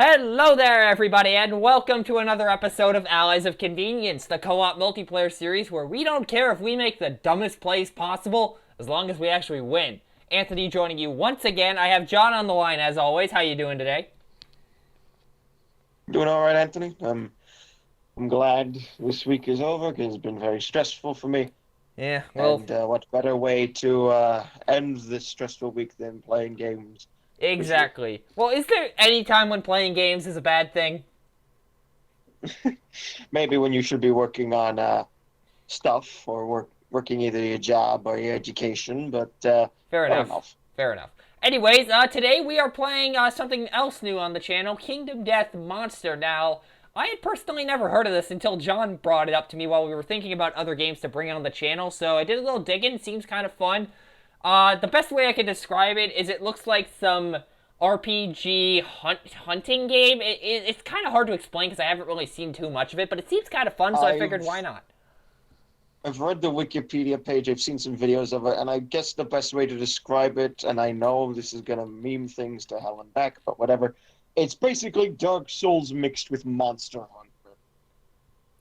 Hello there, everybody, and welcome to another episode of Allies of Convenience, the co-op multiplayer series where we don't care if we make the dumbest plays possible, as long as we actually win. Anthony joining you once again. I have John on the line, as always. How you doing today? Doing all right, Anthony. I'm glad this week is over because it's been very stressful for me. Yeah, well, And what better way to end this stressful week than playing games with you? exactly. Well, is there any time when playing games is a bad thing? Maybe when you should be working on stuff or working either your job or your education, but Fair fair enough. enough. Fair enough. Anyways, today we are playing something else new on the channel, Kingdom Death Monster. Now, I had personally never heard of this until John brought it up to me while we were thinking about other games to bring on the channel, so I did a little digging. It seems kind of fun. The best way I can describe it is it looks like some RPG hunting game. It's kind of hard to explain because I haven't really seen too much of it, but it seems kind of fun, so I figured I've why not? I've read the Wikipedia page, I've seen some videos of it, and I guess the best way to describe it, and I know this is gonna meme things to hell and back, but whatever. It's basically Dark Souls mixed with Monster Hunter,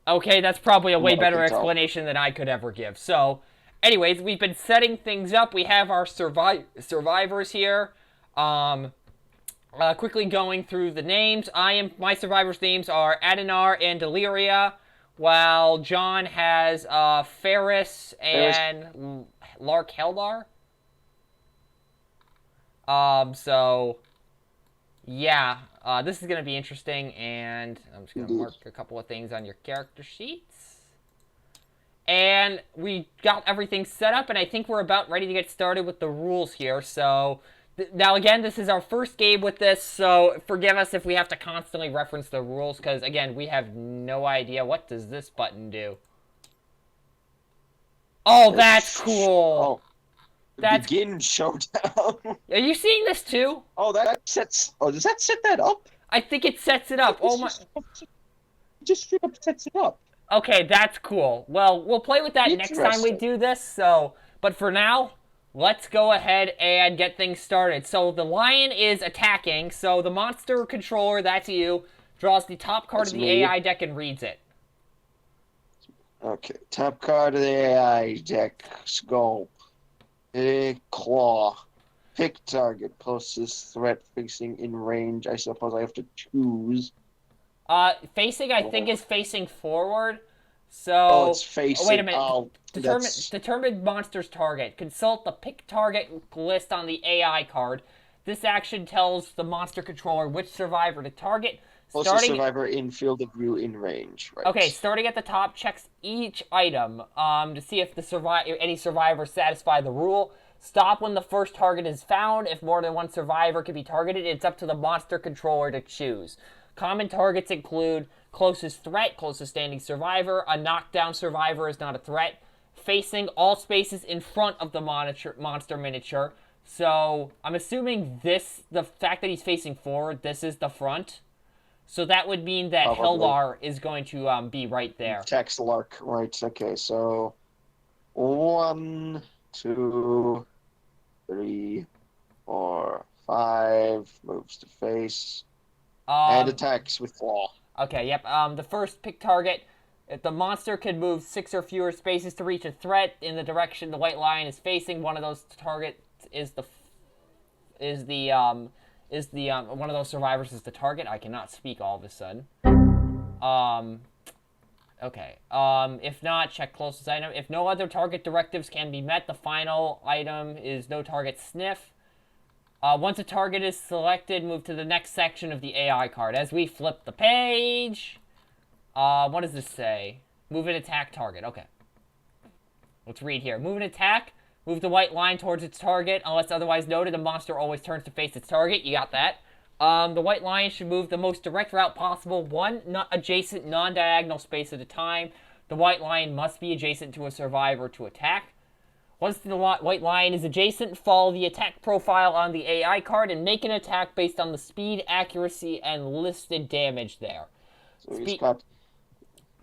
Okay, that's probably a from way what I better can tell. explanation than I could ever give. So, anyways, we've been setting things up. We have our survivors here. Um, quickly going through the names. My survivors' names are Adenar and Deliria, while John has Ferris There's and Lark Heldar. So yeah, this is gonna be interesting, and I'm just gonna indeed. mark a couple of things on your character sheets. And we got everything set up, and I think we're about ready to get started with the rules here. So now again, this is our first game with this, so forgive us if we have to constantly reference the rules, because again, we have no idea. What does this button do? Oh, that's cool. Oh, That's. begin showdown. Are you seeing this too? Oh, that sets. Oh, does that set that up? I think it sets it I up. thought Oh this my. just straight up sets it up. Okay, that's cool. Well, we'll play with that next time we Interesting. do this. So, but for now, let's go ahead and get things started. So the lion is attacking. So the monster controller, that's you, draws the top card That's of the me. AI deck and reads it. Okay, top card of the AI deck. Let's go. Claw. Pick target. Closest threat facing in range. I suppose I have to choose. Facing, I think, is facing forward. Oh, it's So, oh, wait a facing. minute. Oh, that's. Determine monster's target. Consult the pick target list on the AI card. This action tells the monster controller which survivor to target. Closest Starting survivor in field of view in range. Okay, Right. starting at the top, checks each item to see if any survivors satisfy the rule. Stop when the first target is found. If more than one survivor can be targeted, it's up to the monster controller to choose. Common targets include closest threat, closest standing survivor. A knockdown survivor is not a threat. Facing all spaces in front of the monster miniature. So I'm assuming the fact that he's facing forward, this is the front. So that would mean that Probably. Heldar is going to be right there. Text Lark. Right. Okay, so 1, 2, 3, 4, 5. Moves to face. And Um, attacks with claw. okay, yep. The first pick target. If the monster can move 6 or fewer spaces to reach a threat in the direction the white lion is facing, one of those targets is the is the one of those survivors is the target. I cannot speak all of a sudden. Um, okay. If not, check closest item. If no other target directives can be met, the final item is no target sniff. Once a target is selected, move to the next section of the AI card. As we flip the page, what does this say? Move and attack target. Okay. Let's read here. Move and attack. Move the white line towards its target. Unless otherwise noted, the monster always turns to face its target. You got that. The white lion should move the most direct route possible, one adjacent non-diagonal space at a time. The white lion must be adjacent to a survivor to attack. Once the white lion is adjacent, follow the attack profile on the AI card and make an attack based on the speed, accuracy, and listed damage there. So he's Speed. got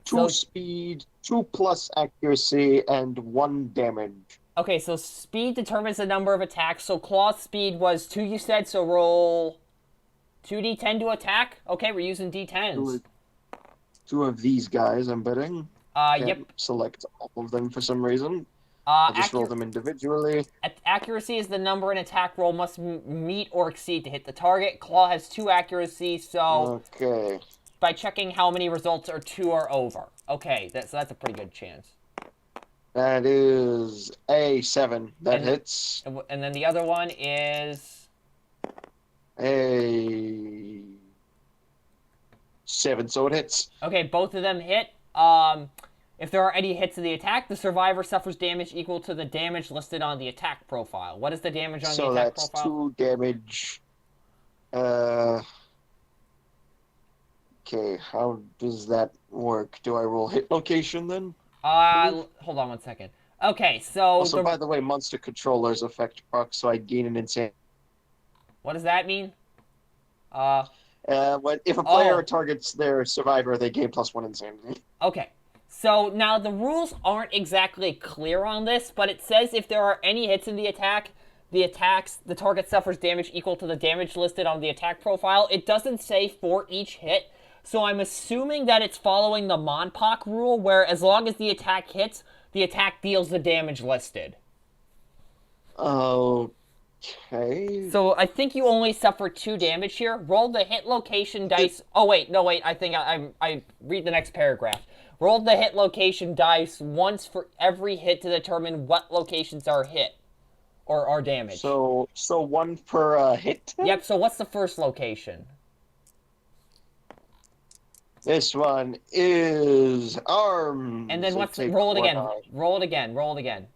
two So speed, 2 plus accuracy, and 1 damage. okay, so speed determines the number of attacks. So claw speed was 2, you said. So roll 2d10 to attack? Okay, we're using d10s. Two of these guys, I'm betting. Can't Yep. select all of them for some reason. I just roll them individually. Accuracy is the number an attack roll must meet or exceed to hit the target. Claw has 2 accuracy, so Okay. by checking how many results are 2 or over. Okay, so that's a pretty good chance. That is a 7. That hits. And then the other one is a 7, so it hits. Okay, both of them hit. If there are any hits in the attack, the survivor suffers damage equal to the damage listed on the attack profile. What is the damage on the attack profile? So that's 2 damage. Okay, how does that work? Do I roll hit location then? Hold on one second. Okay, so... Also, by the way, monster controllers affect proc, so I gain an insane... What does that mean? If a player targets their survivor, they gain +1 insanity. Okay. So, now the rules aren't exactly clear on this, but it says if there are any hits in the attack, the target suffers damage equal to the damage listed on the attack profile. It doesn't say for each hit, so I'm assuming that it's following the Monpok rule, where as long as the attack hits, the attack deals the damage listed. Okay. So I think you only suffer 2 damage here. Roll the hit location dice. Oh, wait. No, wait. I think I read the next paragraph. Roll the hit location dice once for every hit to determine what locations are hit or are damaged. So 1 per hit? Yep, so what's the first location? This one is arms. And then roll it again. Roll it again. Roll it again.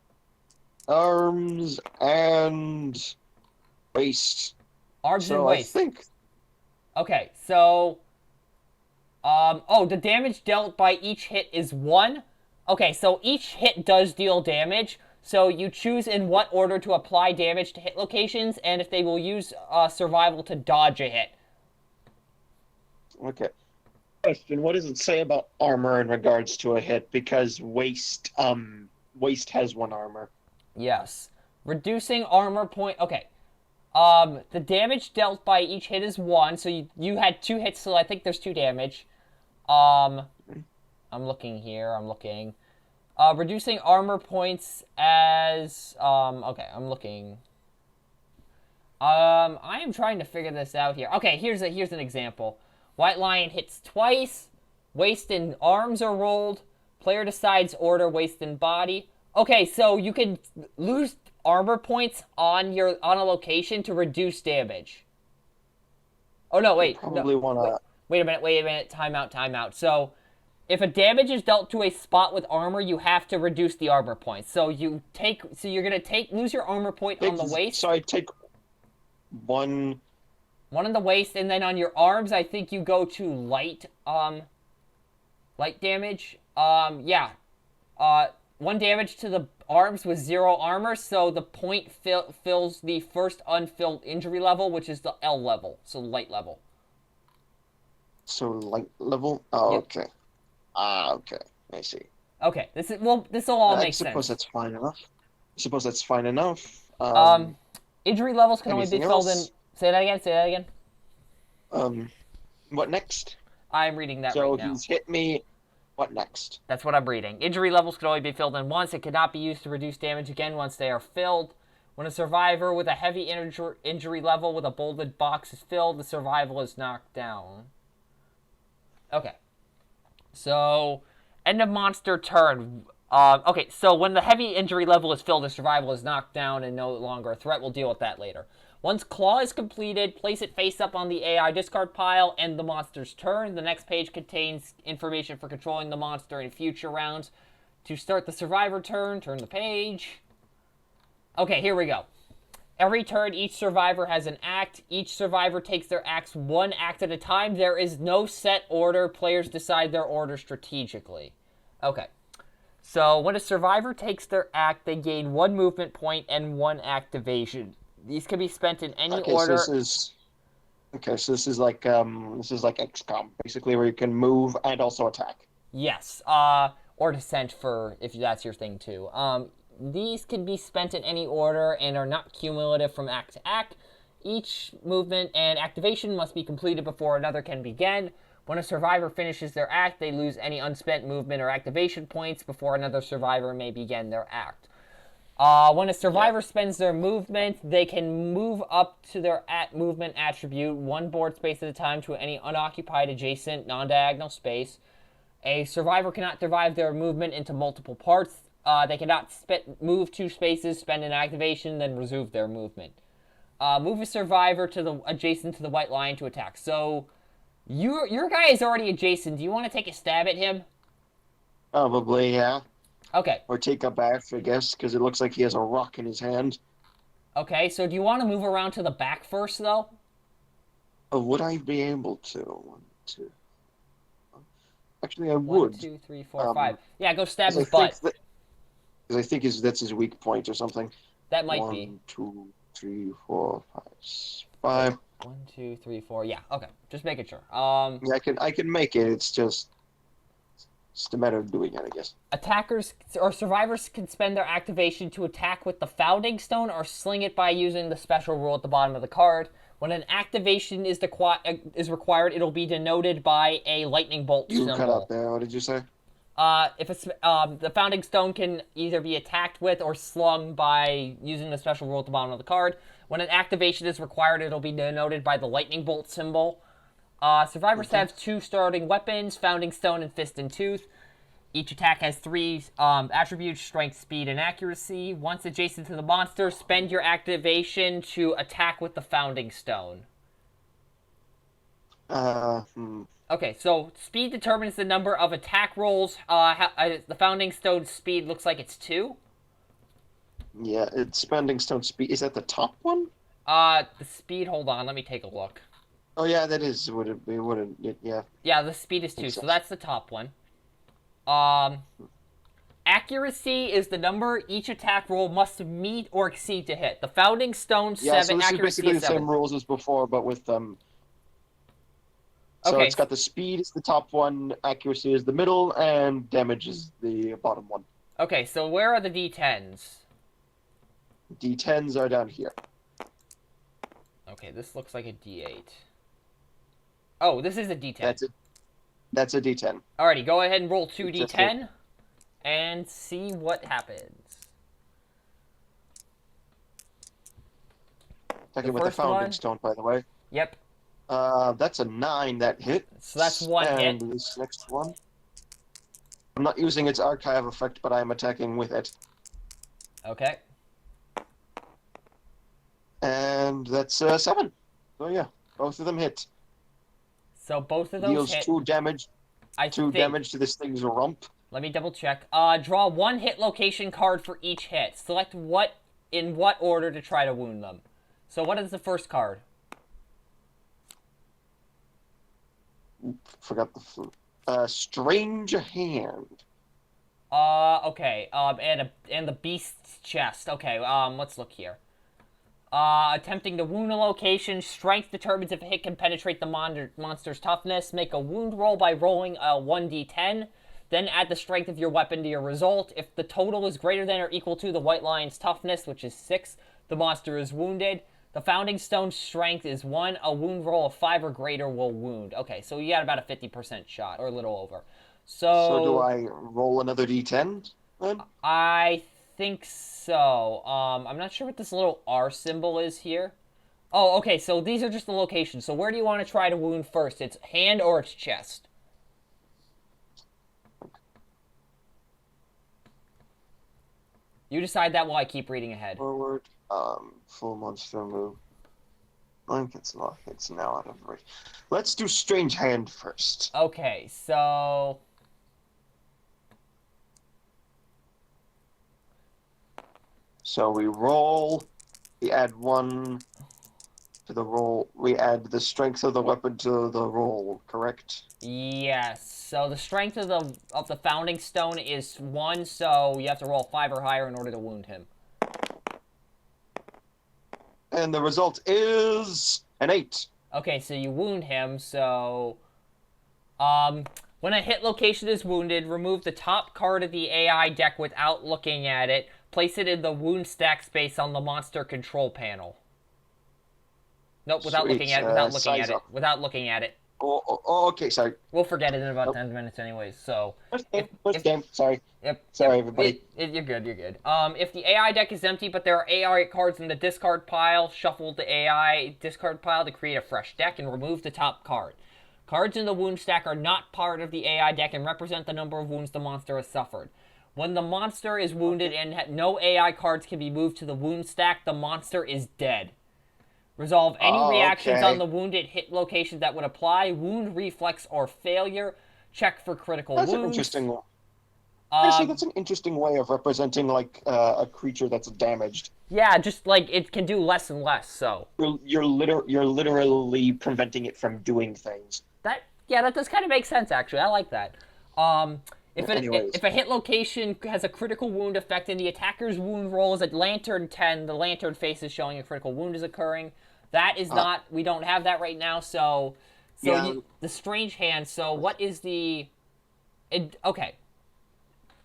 Arms and waist. Arms and waist. I think. Okay, so the damage dealt by each hit is 1. Okay, so each hit does deal damage. So you choose in what order to apply damage to hit locations, and if they will use survival to dodge a hit. Okay. Question: what does it say about armor in regards to a hit? Because waist has 1 armor. Yes. Reducing armor point. Okay. The damage dealt by each hit is 1, so you had 2 hits, so I think there's 2 damage. I'm looking here. I'm looking. Reducing armor points as okay. I'm looking. I am trying to figure this out here. Okay, here's an example. White Lion hits twice. Waist and arms are rolled. Player decides order waist and body. Okay, so you can lose armor points on a location to reduce damage. Oh no, wait. Probably wanna. Wait a minute. Time out. So, if a damage is dealt to a spot with armor, you have to reduce the armor points. So you're gonna lose your armor point on the waist. So I take 1. One on the waist, and then on your arms, I think you go to light damage. 1 damage to the arms with 0 armor, so the point fills the first unfilled injury level, which is the L level, so light level. So light level? Oh, yep. Okay. Okay. I see. Okay, this will all make sense. I suppose that's fine enough. Injury levels can only be filled in... Say that again. What next? I'm reading that right now. So he's hit me. What next? That's what I'm reading. Injury levels can only be filled in once. It cannot be used to reduce damage again once they are filled. When a survivor with a heavy injury level with a bolded box is filled, the survival is knocked down. Okay. So, end of monster turn. Okay, so when the heavy injury level is filled, the survival is knocked down and no longer a threat. We'll deal with that later. Once Claw is completed, place it face up on the AI discard pile, end the monster's turn. The next page contains information for controlling the monster in future rounds. To start the survivor turn, turn the page. Okay, here we go. Every turn, each survivor has an act. Each survivor takes their acts 1 act at a time. There is no set order. Players decide their order strategically. Okay. So, when a survivor takes their act, they gain 1 movement point and 1 activation. These can be spent in any order. So this is like XCOM, basically, where you can move and also attack. Yes. Or Descent, if that's your thing too. These can be spent in any order and are not cumulative from act to act. Each movement and activation must be completed before another can begin. When a survivor finishes their act, they lose any unspent movement or activation points before another survivor may begin their act. When a survivor spends their movement, they can move up to their movement attribute one board space at a time to any unoccupied adjacent non-diagonal space. A survivor cannot divide their movement into multiple parts. They cannot move 2 spaces, spend an activation, then resume their movement. Move a survivor to the adjacent to the white line to attack. So your guy is already adjacent. Do you want to take a stab at him? Probably, yeah. Okay. Or take a bath, I guess, because it looks like he has a rock in his hand. Okay, so do you want to move around to the back first, though? Would I be able to? 1, 2. Actually, I would. 1, 2, 3, 4, 5. Yeah, go stab his butt. butt. Because I think that's his weak point or something. That might be. 1, 2, 3, 4, 5. 1, 2, 3, 4. Yeah. Okay. Just making sure. Yeah, I can make it. It's just a matter of doing it, I guess. Attackers or survivors can spend their activation to attack with the founding stone or sling it by using the special rule at the bottom of the card. When an activation is required, it'll be denoted by a lightning bolt symbol. You cut out there. What did you say? If it's the founding stone can either be attacked with or slung by using the special rule at the bottom of the card. When an activation is required, it'll be denoted by the lightning bolt symbol. Survivors have 2 starting weapons, founding stone and fist and tooth. Each attack has 3 attributes: strength, speed, and accuracy. Once adjacent to the monster, spend your activation to attack with the founding stone. Okay, so speed determines the number of attack rolls. The founding stone speed looks like it's 2. Yeah, it's founding stone speed. Is that the top one? The speed, hold on, let me take a look. Oh yeah, that is. Would it be? Yeah. Yeah, the speed is 2, so that's the top one. Accuracy is the number each attack roll must meet or exceed to hit. The founding stone 7, yeah, so this accuracy is basically is the 7. same rules as before, but with So Okay. it's got the speed is the top one, accuracy is the middle, and damage is the bottom one. Okay, so where are the D10s? D10s are down here. Okay, this looks like a D8. Oh, this is a D10. That's a D10. Alrighty, go ahead and roll 2 Just D10 and see what happens. Talking about the first founding one? stone, by the way. Yep. That's a 9 that hit. So that's 1 hit. And this next one. I'm not using its archive effect, but I'm attacking with it. Okay. And that's 7. So yeah, both of them hit. So both of those Deals hit. 2 damage. I 2 think. damage to this thing's rump. Let me double check. Draw 1 hit location card for each hit. Select in what order to try to wound them. So what is the first card? Forgot the strange hand. Okay. And the beast's chest. Okay. Let's look here. Attempting to wound a location. Strength determines if a hit can penetrate the monster's toughness. Make a wound roll by rolling a 1d10. Then add the strength of your weapon to your result. If the total is greater than or equal to the white lion's toughness, which is 6, the monster is wounded. The founding stone's strength is 1. A wound roll of 5 or greater will wound. Okay, so you got about a 50% shot, or a little over. So do I roll another d10 then? I think so. I'm not sure what this little R symbol is here. Oh, okay, so these are just the locations. So where do you want to try to wound first? Its hand or its chest? You decide that while I keep reading ahead. Forward, full monster move. Blankets lock. It's now out of reach. Let's do strange hand first. Okay, so So we roll. We add 1 to the roll. We add the strength of the weapon to the roll. Correct? yes. So the strength of the founding stone is 1, so you have to roll 5 or higher in order to wound him. And the result is an 8. Okay, so you wound him, so when a hit location is wounded, remove the top card of the AI deck without looking at it. Place it in the wound stack space on the monster control panel. Nope, without Sweet. looking at it. Without looking Size at it. up. Without looking at it. Okay, sorry. We'll forget it in about Nope. 10 minutes anyways. So, First game. Sorry. yep, Sorry, yep, everybody. you're good. You're good. If the AI deck is empty, but there are AI cards in the discard pile, shuffle the AI discard pile to create a fresh deck and remove the top card. Cards in the wound stack are not part of the AI deck and represent the number of wounds the monster has suffered. When the monster is wounded and no AI cards can be moved to the wound stack, the monster is dead. Resolve any reactions on the wounded hit location that would apply, wound, reflex, or failure. Check for critical That's wounds. an interesting. Actually, that's an interesting way of representing like a creature that's damaged. Yeah, just like it can do less and less. So You're literally preventing it from doing things. that does kind of make sense actually. I like that. If a hit location has a critical wound effect and the attacker's wound roll is at Lantern 10, the Lantern face is showing a critical wound is occurring. That is not. We don't have that right now. So Yeah. the strange hand. So what is the? Okay.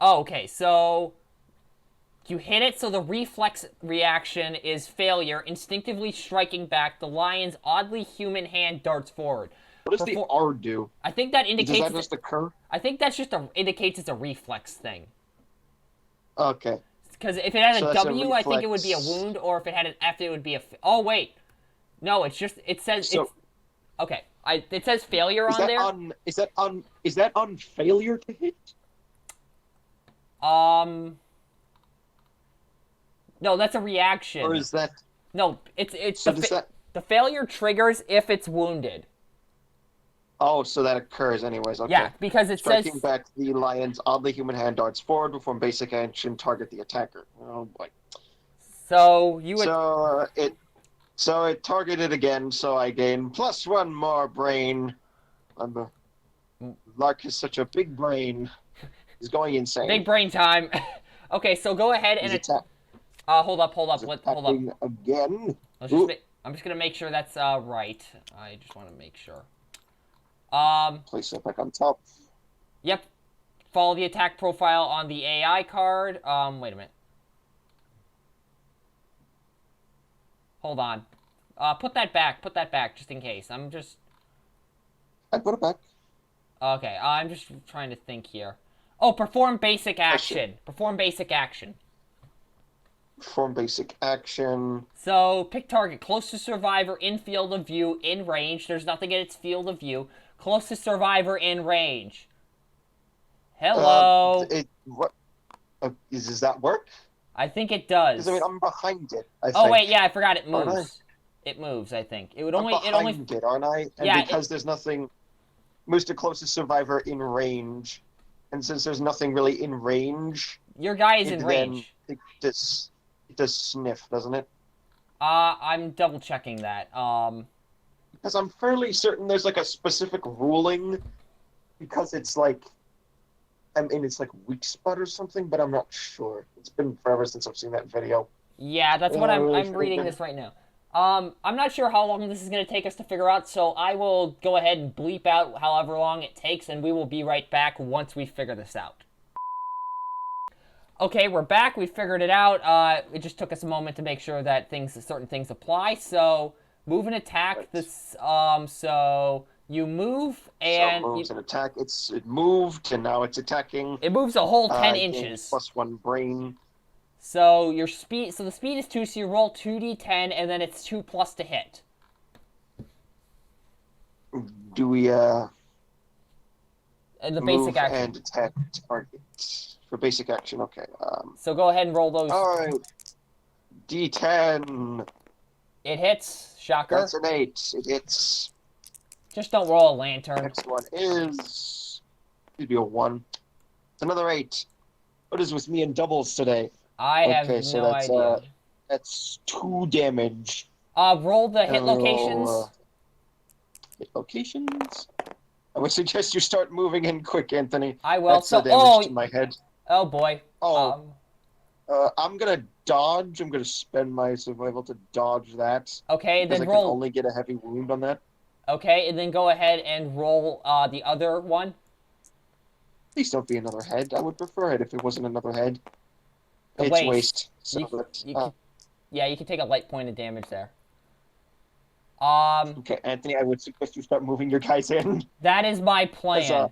Oh, okay. So you hit it. So the reflex reaction is failure. Instinctively striking back, the lion's oddly human hand darts forward. What does the R do? I think that indicates. Does that just occur? I think that's just indicates it's a reflex thing. Okay. Because if it had So a that's a W, I think it would be a reflex. wound, or if it had an F, it would be a. Oh wait, no, it's just it says So- it's okay. It says failure Is on that there. is that on failure to hit? No, that's a reaction. Or is that No, it's so does that the failure triggers if it's wounded. Oh, so that occurs anyways, okay. Yeah, because it says Striking back, the lion's oddly human hand darts forward, perform basic action, target the attacker. Oh boy. so you would. So it targeted again, so I gain +1 more brain. Lark is such a big brain. He's going insane. Big brain time. Okay, so go ahead and He's hold up. Hold up. attacking again. I'm just gonna make sure that's right. I just want to make sure. Place it back on top. Yep. Follow the attack profile on the AI card. Wait a minute. Hold on. Put that back, just in case. I put it back. Okay, I'm just trying to think here. Oh, perform basic action. Perform basic action. Perform basic action. So, pick target. Closest survivor in field of view, in range. There's nothing in its field of view. Closest survivor in range. Hello. Does that work? I think it does. Because I mean, I'm behind it. Oh wait, yeah, I forgot it Aren't I? moves. It moves, I think. It would I'm only. behind it, aren't I? And Yeah, because there's nothing, moves to closest survivor in range, and since there's nothing really in range, Your guy is in then range. it does sniff, doesn't it? I'm double checking that. Because I'm fairly certain there's like a specific ruling, because it's like, I mean, it's like weak spot or something, but I'm not sure. It's been forever since I've seen that video. Yeah, that's what Yeah, I'm really reading good. this right now. I'm not sure how long this is going to take us to figure out, so I will go ahead and bleep out however long it takes, and we will be right back once we figure this out. Okay, we're back. We figured it out. It just took us a moment to make sure that certain things apply. So, move and attack. Right. This. So you move and So it moves and attack. It moved, and now it's attacking. it moves a whole 10 Gains inches. +1 brain. So your speed. So the speed is 2. So you roll 2d10, and then it's 2 plus to hit. Do we The move basic action. and attack target for basic action? Okay. So go ahead and roll those. All right. D10. It hits. Shocker. That's an 8. It hits. Just don't roll a lantern. Next one is. It'd be a 1. It's another 8. What is with me in doubles today? I have Okay, so no that's, idea. That's 2 damage. Roll the hit And roll, locations. Hit locations. I would suggest you start moving in quick, Anthony. I will. That's So, the damage to my head. oh boy. Oh, I'm gonna dodge. I'm gonna spend my survival to dodge that. Okay, Because then I can roll. only get a heavy wound on that. Okay, and then go ahead and roll the other one. Please don't be another head. I would prefer it if it wasn't another head. The It's waste. waste. So You- that, you Yeah, you can take a light point of damage there. Okay, Anthony, I would suggest you start moving your guys in. that is my As plan.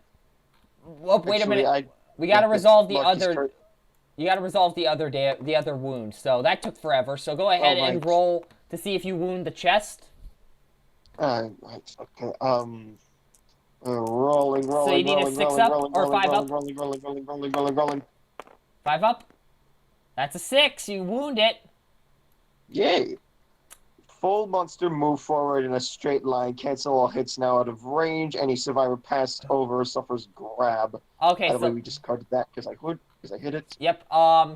Oh, wait a actually, minute. I We yeah, gotta 'cause resolve the Marky's other. turn. You gotta resolve the other wound. So that took forever. So go Oh ahead my. and roll to see if you wound the chest. Right, okay. Rolling, So you rolling, need a rolling, 6 rolling, up rolling, or rolling, 5 rolling, up? rolling, rolling, rolling, rolling, rolling, rolling. 5 up? That's a 6. You wound it. Yay! Full monster move forward in a straight line. Cancel all hits now out of range. Any survivor passed over suffers grab. Okay, By the way, so we discarded that because I would, because I hit it. yep.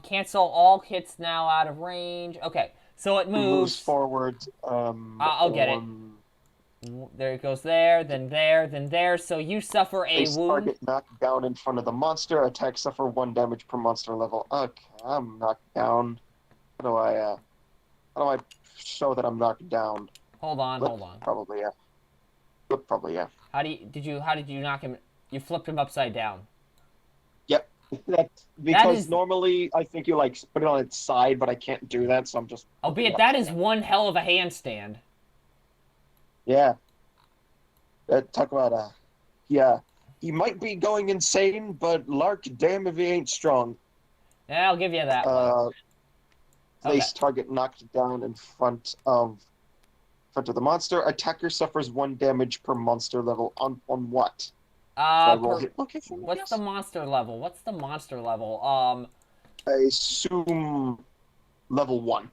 Cancel all hits now out of range. Okay, so it It moves moves. forward. I'll get it. On There it goes. There, then there, then there. So you suffer a face wound. target knocked down in front of the monster. Attack suffer 1 damage per monster level. Okay, I'm knocked down. How do I show that I'm knocked down? Hold on, Flip, hold on. probably yeah. Flip, probably yeah. How did you knock him? You flipped him upside down. Yep. That's That because is, normally I think you like put it on its side, but I can't do that, so I'm just. albeit that is one hell of a handstand. Yeah. Talk about yeah. He might be going insane, but Lark, damn if he ain't strong. Yeah, I'll give you that one. Place target knocked down in front of the monster. Attacker suffers 1 damage per monster level. On what? So I roll hit location. What's the monster level? What's the monster level? I assume level 1.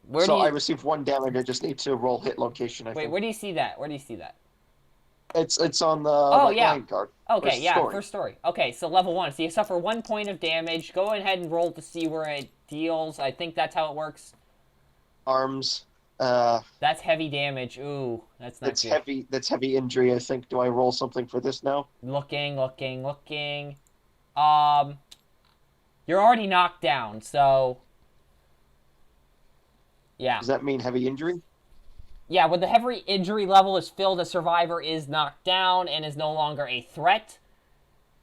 Where So do you I receive 1 damage. I just need to roll hit location. I wait? think. Where do you see that? Where do you see that? It's on the Yeah. line card. Okay, yeah, story. first story. Okay, so level 1. So you suffer 1 point of damage. Go ahead and roll to see where it deals. I think that's how it works. Arms. That's heavy damage. Ooh, that's not good. Heavy. That's heavy injury. I think. Do I roll something for this now? Looking. You're already knocked down, so yeah. Does that mean heavy injury? Yeah, when the heavy injury level is filled, a survivor is knocked down and is no longer a threat.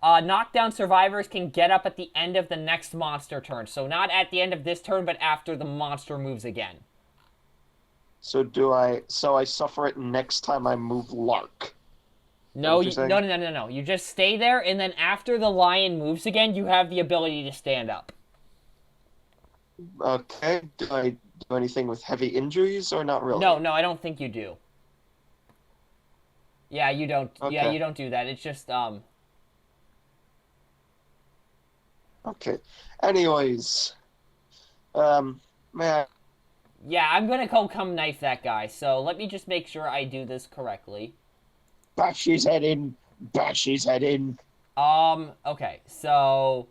Knockdown survivors can get up at the end of the next monster turn. So not at the end of this turn, but after the monster moves again. So I suffer it next time I move Lark. No, no. You just stay there, and then after the lion moves again, you have the ability to stand up. Okay. Do I do anything with heavy injuries or not really? No, I don't think you do. Yeah, you don't. Okay. Yeah, you don't do that. It's just Okay. Anyways, man. Yeah, I'm gonna go come knife that guy. So let me just make sure I do this correctly. Bash his head in. Bash his head in. Okay, so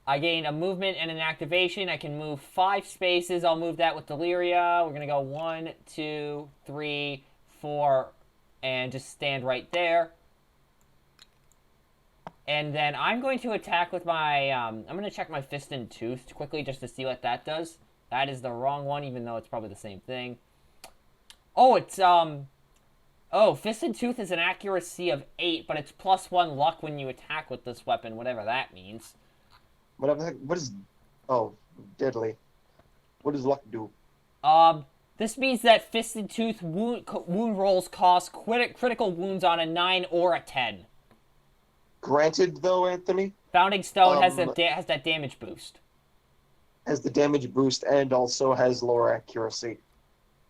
I gain a movement and an activation. I can move 5 spaces. I'll move that with Deliria. We're gonna go 1, 2, 3, 4, and just stand right there. And then I'm going to attack with my, I'm going to check my Fist and Tooth quickly just to see what that does. That is the wrong one, even though it's probably the same thing. Oh, it's, Fist and Tooth is an accuracy of 8, but it's +1 luck when you attack with this weapon, whatever that means. What is... Oh, deadly. What does luck do? This means that Fist and Tooth wound rolls cost critical wounds on a 9 or a 10. Granted, though, Anthony, Founding Stone has that damage boost. has the damage boost and also has lower accuracy.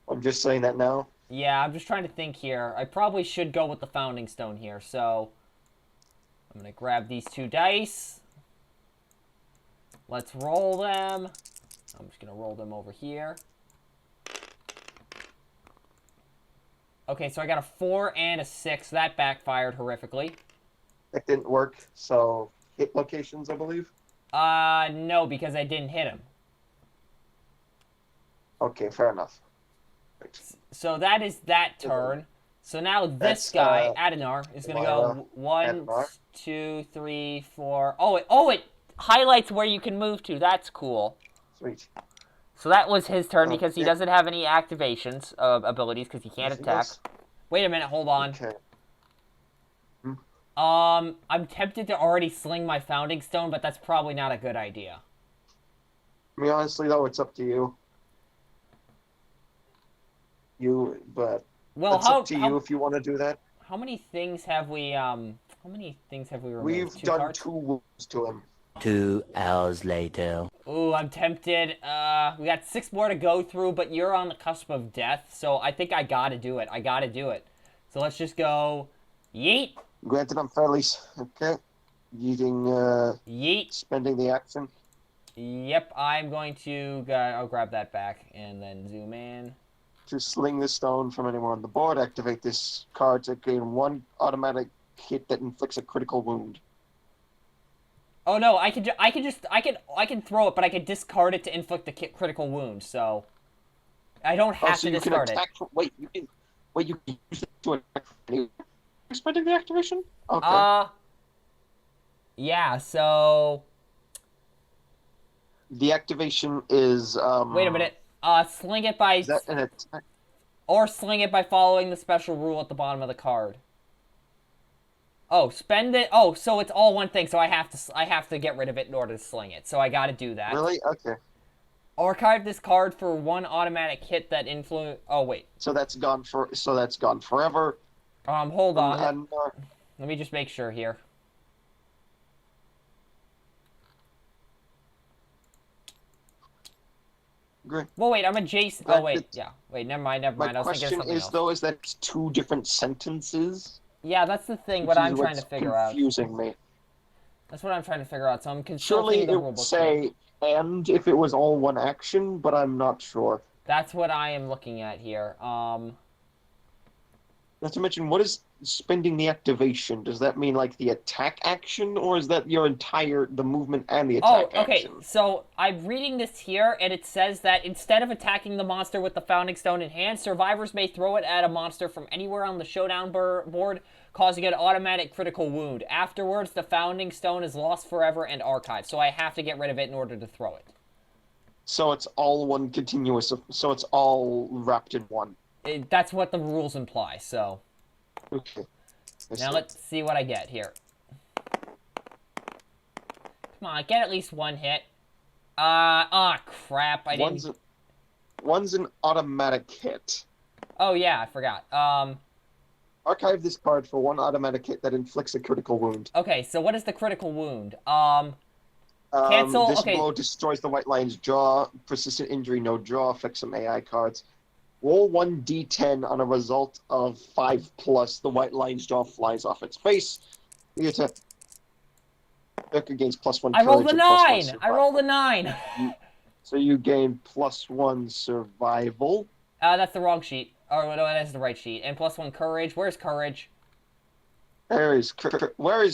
I'm just saying that now. Yeah, I'm just trying to think here. I probably should go with the Founding Stone here, so I'm going to grab these 2 dice. Let's roll them. I'm just going to roll them over here. Okay, so I got a 4 and a 6. That backfired horrifically. That didn't work, so hit locations, I believe. No, because I didn't hit him. Okay, fair enough. Right. So that is that turn. So now this guy, Adenar, is going to go 1, 2, 3, 4. Oh, it highlights where you can move to. That's cool. Sweet. So that was his turn because he doesn't have any activations of abilities because he can't attack. Wait a minute, hold on. Okay. I'm tempted to already sling my Founding Stone, but that's probably not a good idea. I mean, honestly, though, it's up to you. But Well, It's up to you if you want to do that. how many things have we removed? We've Two done cards? 2 wounds to him. 2 hours later. Ooh, I'm tempted. We got 6 more to go through, but you're on the cusp of death, so I think I gotta do it. I gotta do it. So let's just go yeet. Granted, I'm fairly... Okay. Yeet. Spending the action. Yep, I'm going to... I'll grab that back and then zoom in. To sling the stone from anywhere on the board, activate this card to gain 1 automatic hit that inflicts a critical wound. Oh no, I can throw it, but I can discard it to inflict a critical wound. So I don't have so to you can discard it. attack. You can use it to attack. Spending the activation. Okay. Yeah. So the activation is. wait a minute. Sling it by. Is that an attack? Or sling it by following the special rule at the bottom of the card. Oh, spend it. Oh, so it's all one thing. So I have to get rid of it in order to sling it. So I got to do that. Really? Okay. Archive this card for 1 automatic hit that influence. Oh wait. So that's gone forever. Hold on. And, Let me just make sure here. great. Well, wait. I'm adjacent. Oh wait. Yeah. Wait. Never mind. Never My mind. I was thinking of question something is else. though, is that it's 2 different sentences? Yeah, that's the thing. What Which I'm is trying to what's figure out. confusing me. That's what I'm trying to figure out. So I'm Surely consulting the it rulebook. would say "and" if it was all one action, but I'm not sure. That's what I am looking at here. Not to mention, what is spending the activation? Does that mean like the attack action, or is that the movement and the attack Oh, okay. action? So I'm reading this here, and it says that instead of attacking the monster with the Founding Stone in hand, survivors may throw it at a monster from anywhere on the showdown board, causing an automatic critical wound. Afterwards, the Founding Stone is lost forever and archived, so I have to get rid of it in order to throw it. So it's all one continuous. So it's all wrapped in one. That's what the rules imply, so... Okay. Now let's see what I get here. Come on, get at least 1 hit. Crap, I didn't... One's an automatic hit. Oh, yeah, I forgot. Archive this card for 1 automatic hit that inflicts a critical wound. Okay, so what is the critical wound? Cancel, this okay. blow destroys the White Lion's jaw. Persistent injury, no draw. Affects some AI cards. Roll 1d10 on a result of 5+. The White Lion's jaw flies off its face. The attack gains +1 I rolled courage a and +1 9! I survival. rolled a 9! So you gain +1 survival. That's the wrong sheet. Oh, no, that's the right sheet. And +1 courage. Where's courage? Where is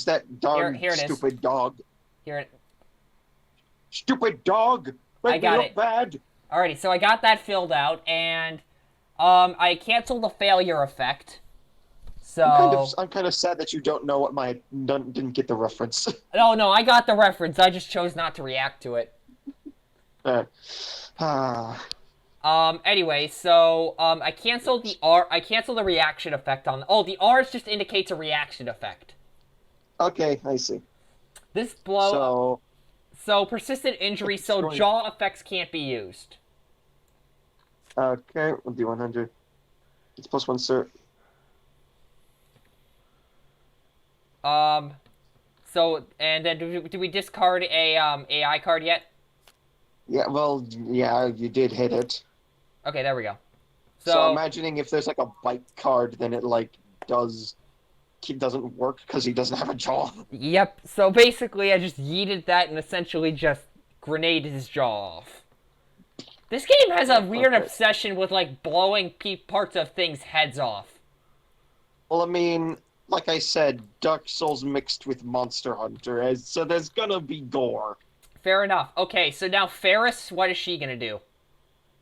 that darn Here it is. stupid dog? Here. Stupid dog! Make I got me look it. bad! Alrighty, so I got that filled out, and I canceled the failure effect. So I'm kind of sad that you don't know what didn't get the reference. no, I got the reference. I just chose not to react to it. Anyway, so I canceled the R. I canceled the reaction effect on. Oh, the R just indicates a reaction effect. Okay, I see. This blow. So persistent injury. So Destroy. jaw effects can't be used. Okay, we'll do 100. It's +1, sir. So and then do we discard a AI card yet? Yeah, well, yeah, you did hit it. Okay, there we go. So imagining if there's like a bite card, then it like doesn't work because he doesn't have a jaw. Yep. So basically, I just yeeted that and essentially just grenaded his jaw off. This game has a weird obsession with like blowing parts of things' heads off. Well, I mean, like I said, Dark Souls mixed with Monster Hunter, so there's gonna be gore. Fair enough. Okay, so now Ferris, what is she gonna do?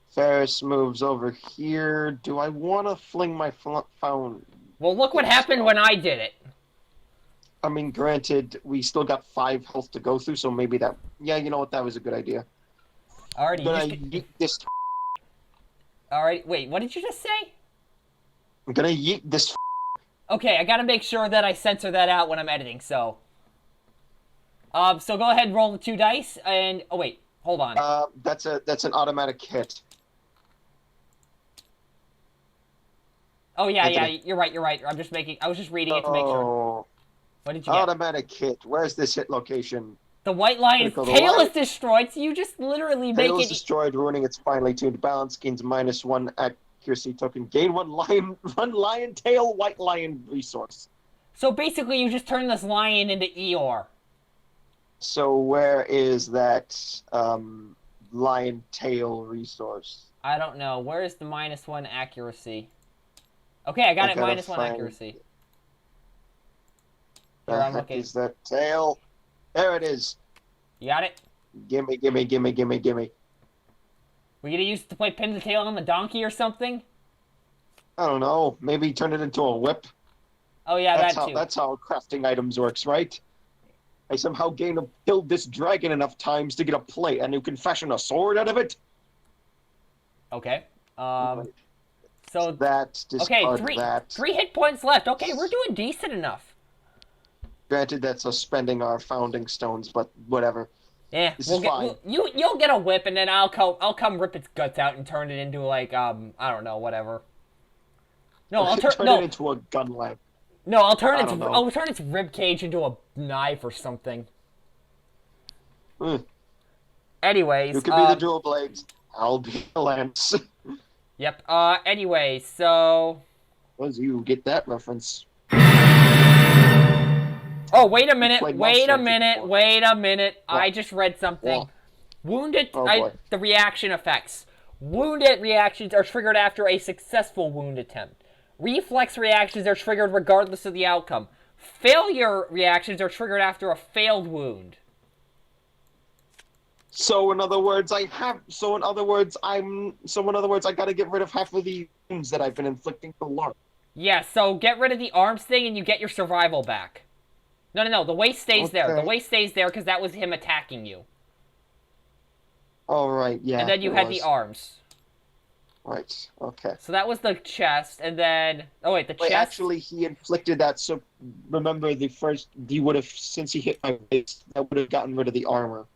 Ferris moves over here. Do I want to fling my phone? Well, look what happened when I did it. I mean, granted, we still got 5 health to go through, so maybe that... Yeah, you know what? That was a good idea. Alrighty. But I yeet this... Alright, wait, what did you just say? I'm gonna yeet this... Okay, I gotta make sure that I censor that out when I'm editing, so... So go ahead and roll the 2 dice, and... Oh, wait, hold on. That's an automatic hit. Oh yeah, Anthony. you're right. I was just reading it to make sure. Oh, What did you get? automatic hit. Where's this hit location? The white lion's Critical. The tail is lion destroyed, so you just literally make tail is it. destroyed, ruining its finely tuned balance. Gains -1 accuracy token. Gain one lion tail white lion resource. So basically, you just turn this lion into Eeyore. So where is that lion tail resource? I don't know. Where is the -1 accuracy? Okay, I got it. gotta -1 find- accuracy. The Here, I'm heck looking. is that tail? There it is. You got it? Gimme. We gonna use it to play pin the tail on the donkey or something? I don't know. Maybe turn it into a whip. Oh yeah, That's that how too. that's how crafting items works, right? I somehow killed this dragon enough times to get a plate, and you can fashion a sword out of it. Okay. So That okay, discard three that. 3 hit points left. Okay, we're doing decent enough. Granted, that's us spending our founding stones, but whatever. Yeah, This we'll is get fine. you'll get a whip, and then I'll come rip its guts out and turn it into like I don't know, whatever. No, I'll turn Turn no it into a gun lamp. no I'll turn I its don't know. I'll turn its rib cage into a knife or something. Mm. Anyways, You can be the dual blades. I'll be the lance. Yep. Anyway, so. Was you get that reference? Oh, wait a minute. played Wait Monster a Hunter minute. before. Wait a minute. What? I just read something. What? Wounded. Oh, boy. The reaction effects. Wounded reactions are triggered after a successful wound attempt. Reflex reactions are triggered regardless of the outcome. Failure reactions are triggered after a failed wound. So in other words, I gotta get rid of half of the wounds that I've been inflicting to Lark. Yeah, so get rid of the arms thing and you get your survival back. No. The waist stays there. The Okay. waist stays there because that was him attacking you. All right, yeah. And then you it had was. the arms. Right. Okay. So that was the chest, and then the Wait, chest. actually, he inflicted that. So remember, he would have, since he hit my waist, that would have gotten rid of the armor.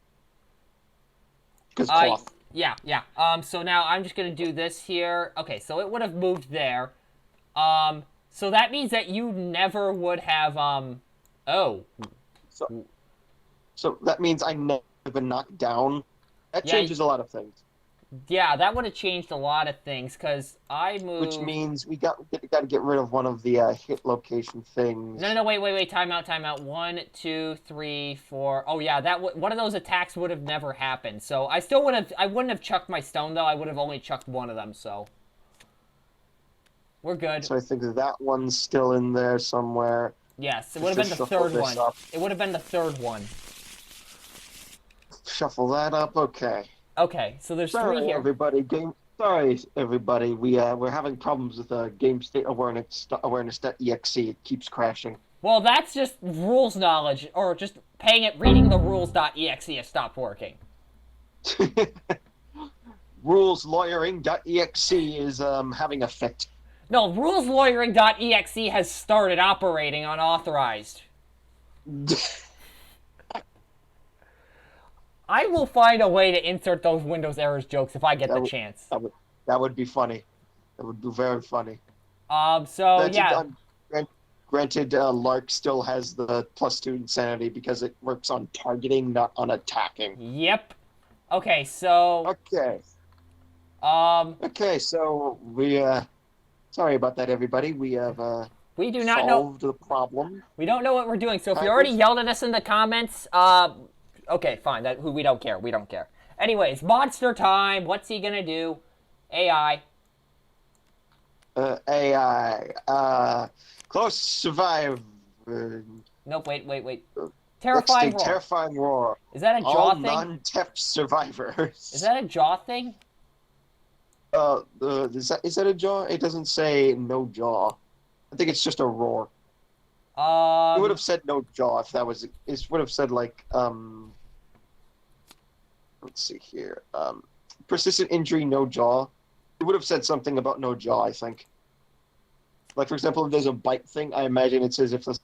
Because cloth. Yeah. So now I'm just gonna do this here. Okay, so it would have moved there. So that means that you never would have Oh. So that memes I never been knocked down. That Yeah, changes a lot of things. Yeah, that would have changed a lot of things because I moved. Which means we got to get rid of one of the hit location things. No, wait. Time out. 1, 2, 3, 4. Oh yeah, one of those attacks would have never happened. So I wouldn't have chucked my stone though. I would have only chucked one of them. So we're good. So I think that one's still in there somewhere. Yes, it would have been the Shuffle third this one. up. It would have been the third one. Shuffle that up. Okay. Okay, so there's Sorry, 3 here. everybody. Sorry, everybody. We're having problems with game state awareness.exe. It keeps crashing. Well, that's just rules knowledge, or just reading the rules.exe has stopped working. Ruleslawyering.exe is having a fit. No, ruleslawyering.exe has started operating unauthorized. I will find a way to insert those Windows errors jokes if I get the chance. That would be funny. That would be very funny. So, yeah. Granted, Lark still has the +2 insanity because it works on targeting, not on attacking. Yep. Okay, so... Okay. Okay, so we, sorry about that, everybody. We have, we do not know... solved the problem. We don't know what we're doing, so if you I already was- yelled at us in the comments, okay, fine. We don't care. We don't care. Anyways, monster time. What's he gonna do? AI. AI, close survive. Nope, wait. Let's Terrifying do roar. terrifying roar. Is that a jaw All thing? non-TEF survivors. Is that a jaw thing? Is that a jaw? It doesn't say no jaw. I think it's just a roar. It would have said no jaw if that was. It would have said like Let's see here. Persistent injury, no jaw. It would have said something about no jaw. I think. Like for example, if there's a bite thing, I imagine it says if the.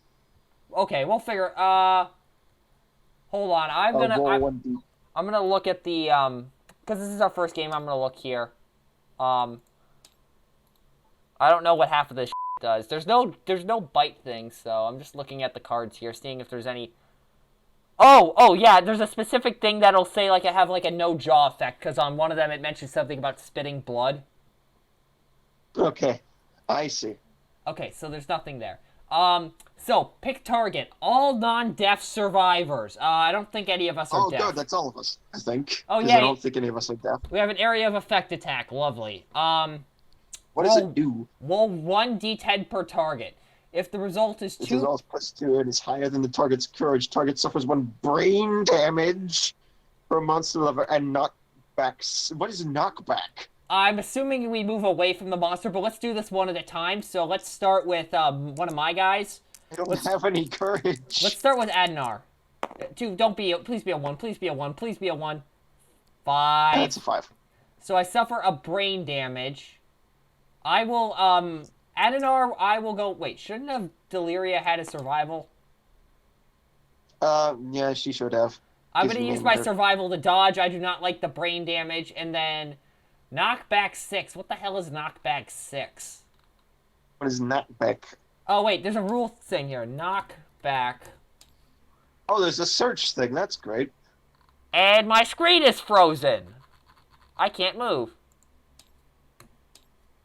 Okay, we'll figure. Hold on. I'm roll gonna. 1D. I'm gonna look at the because this is our first game. I'm gonna look here. I don't know what half of this does. There's no bite thing, so I'm just looking at the cards here, seeing if there's any. Oh yeah, there's a specific thing that'll say like I have like a no jaw effect because on one of them it mentions something about spitting blood. Okay, I see. Okay, so there's nothing there. So pick target. All non-deaf survivors. I don't think any of us are Oh, deaf. good. That's all of us, I think. Oh, 'Cause yeah, I don't think any of us are deaf. We have an area of effect attack. Lovely. What does roll- it do? Roll 1d10 per target. If the result is This 2... is all +2 and is higher than the target's courage. Target suffers 1 brain damage per monster level and knockbacks. What is knockback? I'm assuming we move away from the monster, but let's do this one at a time. So let's start with one of my guys. I don't have any courage. Let's start with Adnar. 2, please be a 1, please be a 1, please be a 1. 5. That's a 5. So I suffer a brain damage. I will, Adnar, I will go, wait, shouldn't have Deliria had a survival? Yeah, she should have. I'm Gives going to you use my danger. survival to dodge. I do not like the brain damage. And then knockback 6. What the hell is knockback 6? What is knockback? Oh, wait, there's a rule thing here. Knockback. Oh, there's a search thing. That's great. And my screen is frozen. I can't move.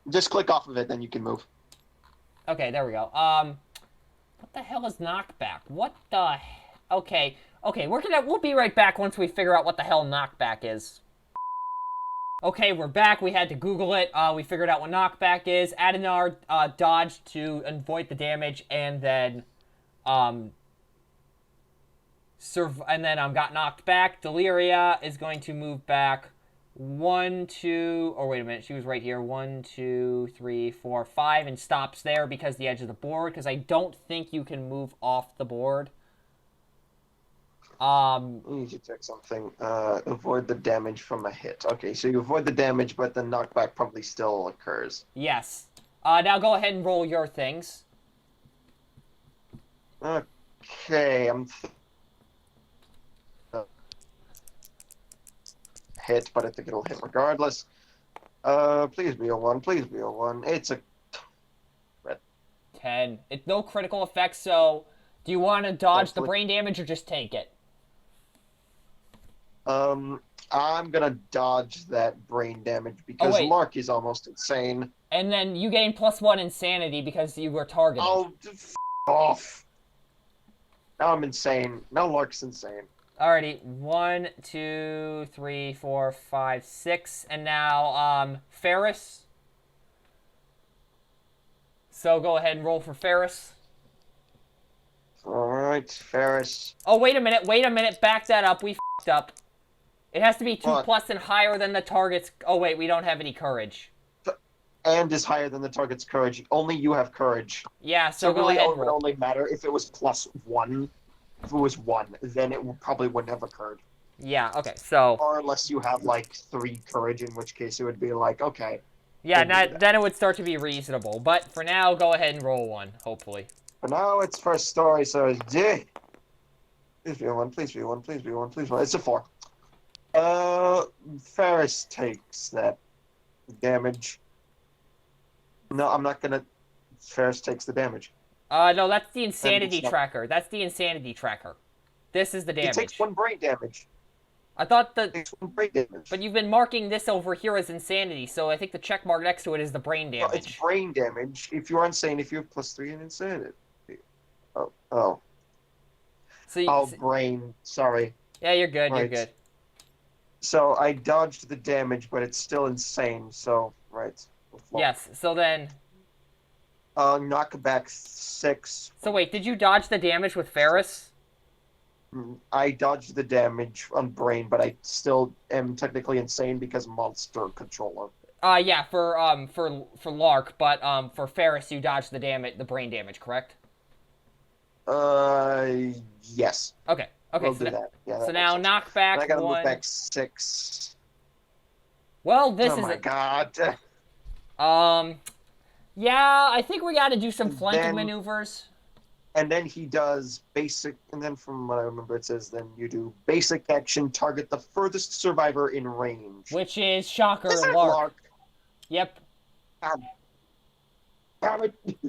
Just click off of it, then you can move. Okay, there we go. What the hell is knockback? What the... Okay, we'll be right back once we figure out what the hell knockback is. Okay, we're back. We had to Google it. We figured out what knockback is. Adnar dodged to avoid the damage, and then got knocked back. Deliria is going to move back 1, 2. Oh, wait a minute. She was right here. 1, 2, 3, 4, 5, and stops there because the edge of the board. Because I don't think you can move off the board. I need to check something. Avoid the damage from a hit. Okay, so you avoid the damage, but the knockback probably still occurs. Yes. Now go ahead and roll your things. Okay, hit, but I think it'll hit regardless. Please be a 1. Please be a 1. It's a 10. It's no critical effects, so do you want to dodge the Hopefully. brain damage or just take it? I'm gonna dodge that brain damage because wait. Lark is almost insane. And then you gain +1 insanity because you were targeted. Oh, off. Now I'm insane. Now Lark's insane. Alrighty, 1, 2, 3, 4, 5, 6, and now Ferris. So go ahead and roll for Ferris. Alright, Ferris. Oh, wait a minute, back that up, we f***ed up. It has to be 2 What? plus and higher than the target's... Oh, wait, we don't have any courage. And is higher than the target's courage. Only you have courage. Yeah, so go really, ahead it and would roll. only matter if it was +1. If it was 1, then it probably wouldn't have occurred. Yeah, okay, so... Or unless you have, like, 3 courage, in which case it would be like, okay. Yeah, We'll do that. then it would start to be reasonable. But for now, go ahead and roll 1, hopefully. But now it's first story, so it's J. Please be a 1, please be a 1, please be a 1, please be a 1. It's a 4. Ferris takes that damage. No, I'm not gonna... Ferris takes the damage. No, that's the insanity not- tracker. That's the insanity tracker. This is the He damage. takes 1 brain damage. I thought He that... takes 1 brain damage. But you've been marking this over here as insanity, so I think the check mark next to it is the brain Well, damage. it's brain damage. If you're insane, if you have +3 in insanity. Oh. So you, Oh, brain. Sorry. yeah, you're good, you're Right. good. So I dodged the damage, but it's still insane. So right. Yes, so then... Knockback 6. So wait, did you dodge the damage with Ferris? I dodged the damage on brain, but I still am technically insane because monster controller. Yeah, for Lark, but for Ferris you dodged the brain damage, correct? Yes. Okay, We'll so, do that. Yeah. so that now makes sense. knockback And I gotta 1. move back 6. Well, this Oh is my god. yeah, I think we got to do some And flanking then- maneuvers. And then he does basic, and then from what I remember it says, then you do basic action, target the furthest survivor in range. Which is Shocker Is that Lark. Lark? Yep. Damn it! Really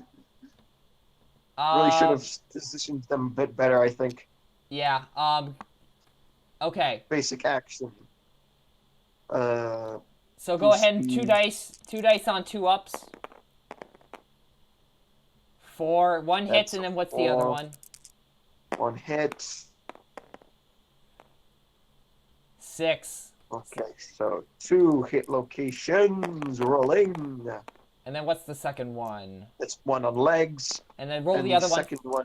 should Um, have positioned them a bit better, I think. yeah. Okay. Basic action. So go ahead and Speed. two dice on 2-ups. 4, 1 hits, That's and then what's the other 4. one? 1 hit. 6. Okay, so 2 hit locations rolling. And then what's the second one? That's 1 on legs. And then roll and the other one. second one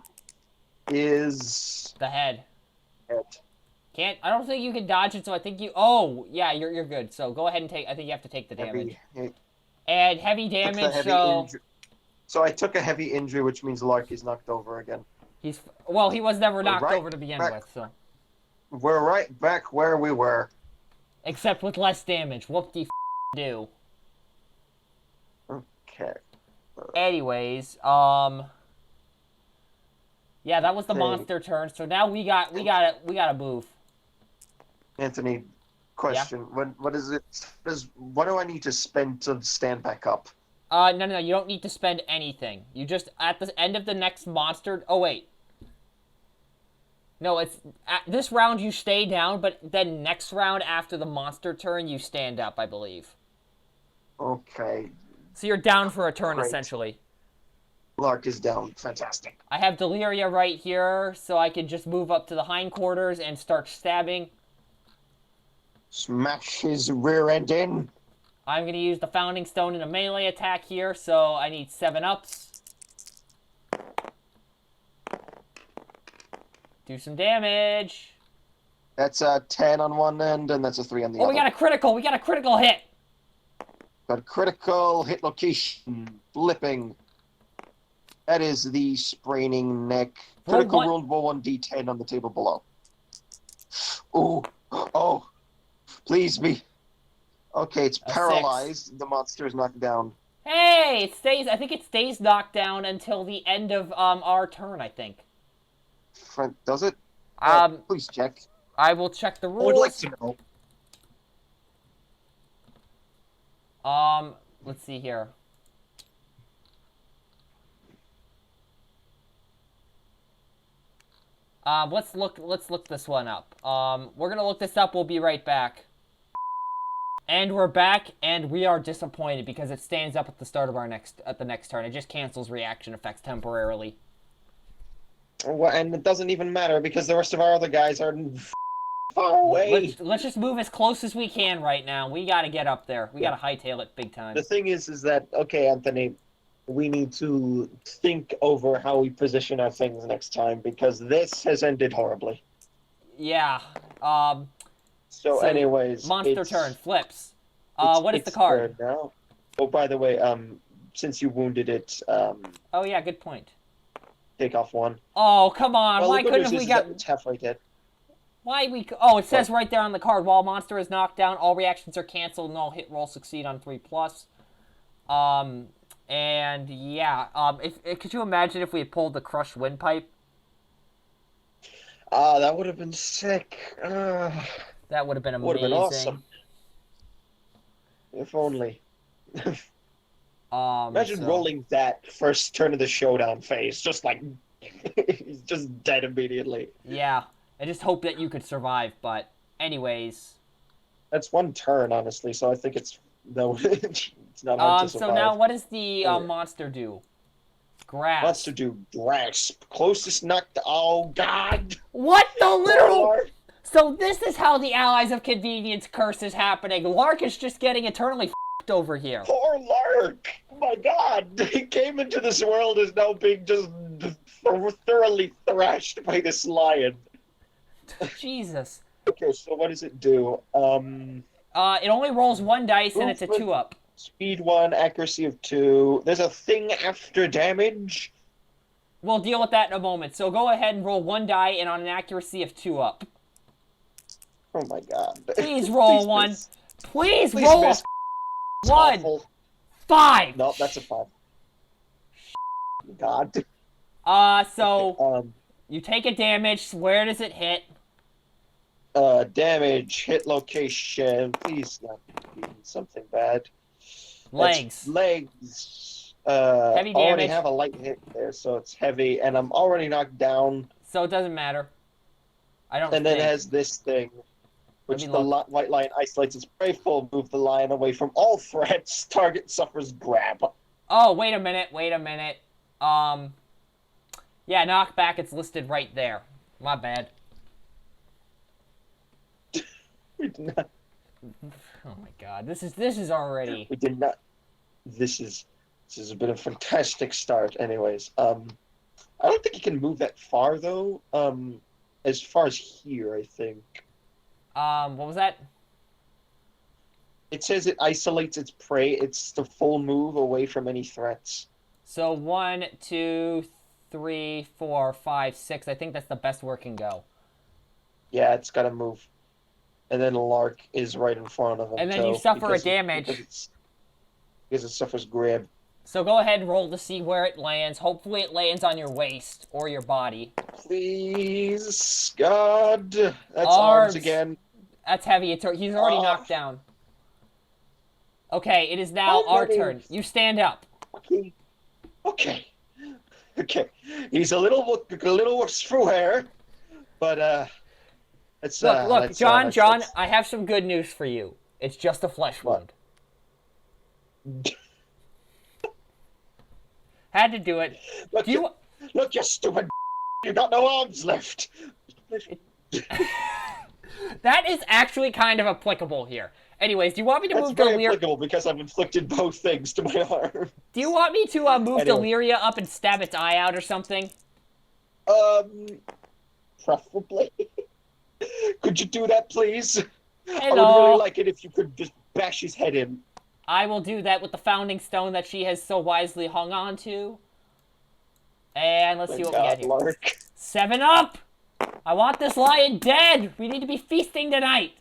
is The head. head. I don't think you can dodge it, so I think you... Oh, yeah, you're good. So go ahead and take... I think you have to take the damage. Heavy, And heavy took the damage, heavy so... injury. So I took a heavy injury, which means Lark is knocked over again. Well, he was never knocked right over to begin back. with, so... We're right back where we were. Except with less damage. Whoop-de-do. Okay. Anyways, yeah, that was the Okay. monster turn. So now we gotta move. Anthony, question. What is it? What do I need to spend to stand back up? No, you don't need to spend anything. You just, at the end of the next monster... Oh, wait. No, it's... At this round, you stay down, but then next round, after the monster turn, you stand up, I believe. Okay. So you're down for a turn, Great. essentially. Lark is down. Fantastic. I have Deliria right here, so I can just move up to the hindquarters and start stabbing. Smash his rear end in. I'm going to use the Founding Stone in a melee attack here, so I need 7-ups. Do some damage. That's a 10 on one end, and that's a 3 on the Oh, other. we got a critical. We got a critical hit. Got critical hit location. Flipping. That is the spraining neck. Roll Critical one. wound, roll 1d10 on the table below. Ooh. Oh. Please be. Okay, it's A 6. paralyzed. The monster is knocked down. Hey, it stays. I think it stays knocked down until the end of our turn. I think. Does it? Please check. I will check the I rules. would like to know. Let's see here. Let's look this one up. We're gonna look this up. We'll be right back. And we're back, and we are disappointed because it stands up at the start of the next turn. It just cancels reaction effects temporarily. Well, and it doesn't even matter because the rest of our other guys are far away. Let's just move as close as we can right now. We gotta get up there. We gotta hightail it big time. The thing is that, okay, Anthony, we need to think over how we position our things next time because this has ended horribly. Yeah. So anyways, monster turn flips. What is the it's card? now. Oh, by the way, since you wounded it, Oh yeah, good point. take off 1. Oh come on! Well, Why the good couldn't news we is got? that it's halfway dead. Why we? Oh, it says right there on the card. While monster is knocked down, all reactions are canceled, and all hit rolls succeed on 3+. And yeah. Could you imagine if we had pulled the crushed windpipe? That would have been sick. That would have been amazing. Would have been awesome. If only. Imagine rolling that first turn of the showdown phase, just like he's just dead immediately. Yeah, I just hope that you could survive. But anyways, That's 1 turn, honestly. So I think it's it's not hard to survive. so now what does the monster do? Grasp. Wants to do grasp. Closest knocked. Oh God! What the literal? Lark. So this is how the Allies of Convenience curse is happening. Lark is just getting eternally f***ed over here. Poor Lark! Oh my God! He came into this world as now being just thoroughly thrashed by this lion. Jesus. Okay, so what does it do? It only rolls 1 dice and it's a 2-up. Speed 1, accuracy of 2. There's a thing after damage. We'll deal with that in a moment. So go ahead and roll 1 die and on an accuracy of 2-up. Oh my God! Please roll Please 1. miss. Please Please roll miss. a 1. Awful. 5. No, that's a 5. God. So you take a damage. Where does it hit? Damage, hit location. Please not be something bad. Legs. That's legs. Heavy already damage. have a light hit there, so it's heavy, and I'm already knocked down. So it doesn't matter. I don't And then think. it has this thing, which me the look. white lion isolates its prey. Full move the lion away from all threats. Target suffers grab. Oh, wait a minute. Wait a minute. Yeah, knockback. It's listed right there. My bad. We did not. Oh my god. This is already. We did not. This is been a fantastic start. Anyways, I don't think you can move that far though. As far as here, I think What was that? it says it isolates its prey. It's the full move away from any threats. So 1, 2, 3, 4, 5, 6. I think that's the best where it can go. Yeah, it's got to move. And then Lark is right in front of him. And then you suffer a because damage. Because it suffers grab. So go ahead and roll to see where it lands. Hopefully it lands on your waist or your body. Please, God. That's Arms. arms again. That's heavy. He's already knocked down. Okay, it is now our turn. You stand up. Okay. Okay. Okay. He's a little worse through hair, but it's Look, John, I have some good news for you. It's just a flesh wound. Had to do it. Look, look, you stupid. You got no arms left. That is actually kind of applicable here. Anyways, do you want me to That's move very Deliria? applicable because I've inflicted both things to my arm. Do you want me to move Anyway. Deliria up and stab its eye out or something? Preferably. Could you do that, please? I would Hello. really like it if you could just bash his head in. I will do that with the founding stone that she has so wisely hung on to. And let's see what we got here. Lark. 7 up! I want this lion dead! We need to be feasting tonight!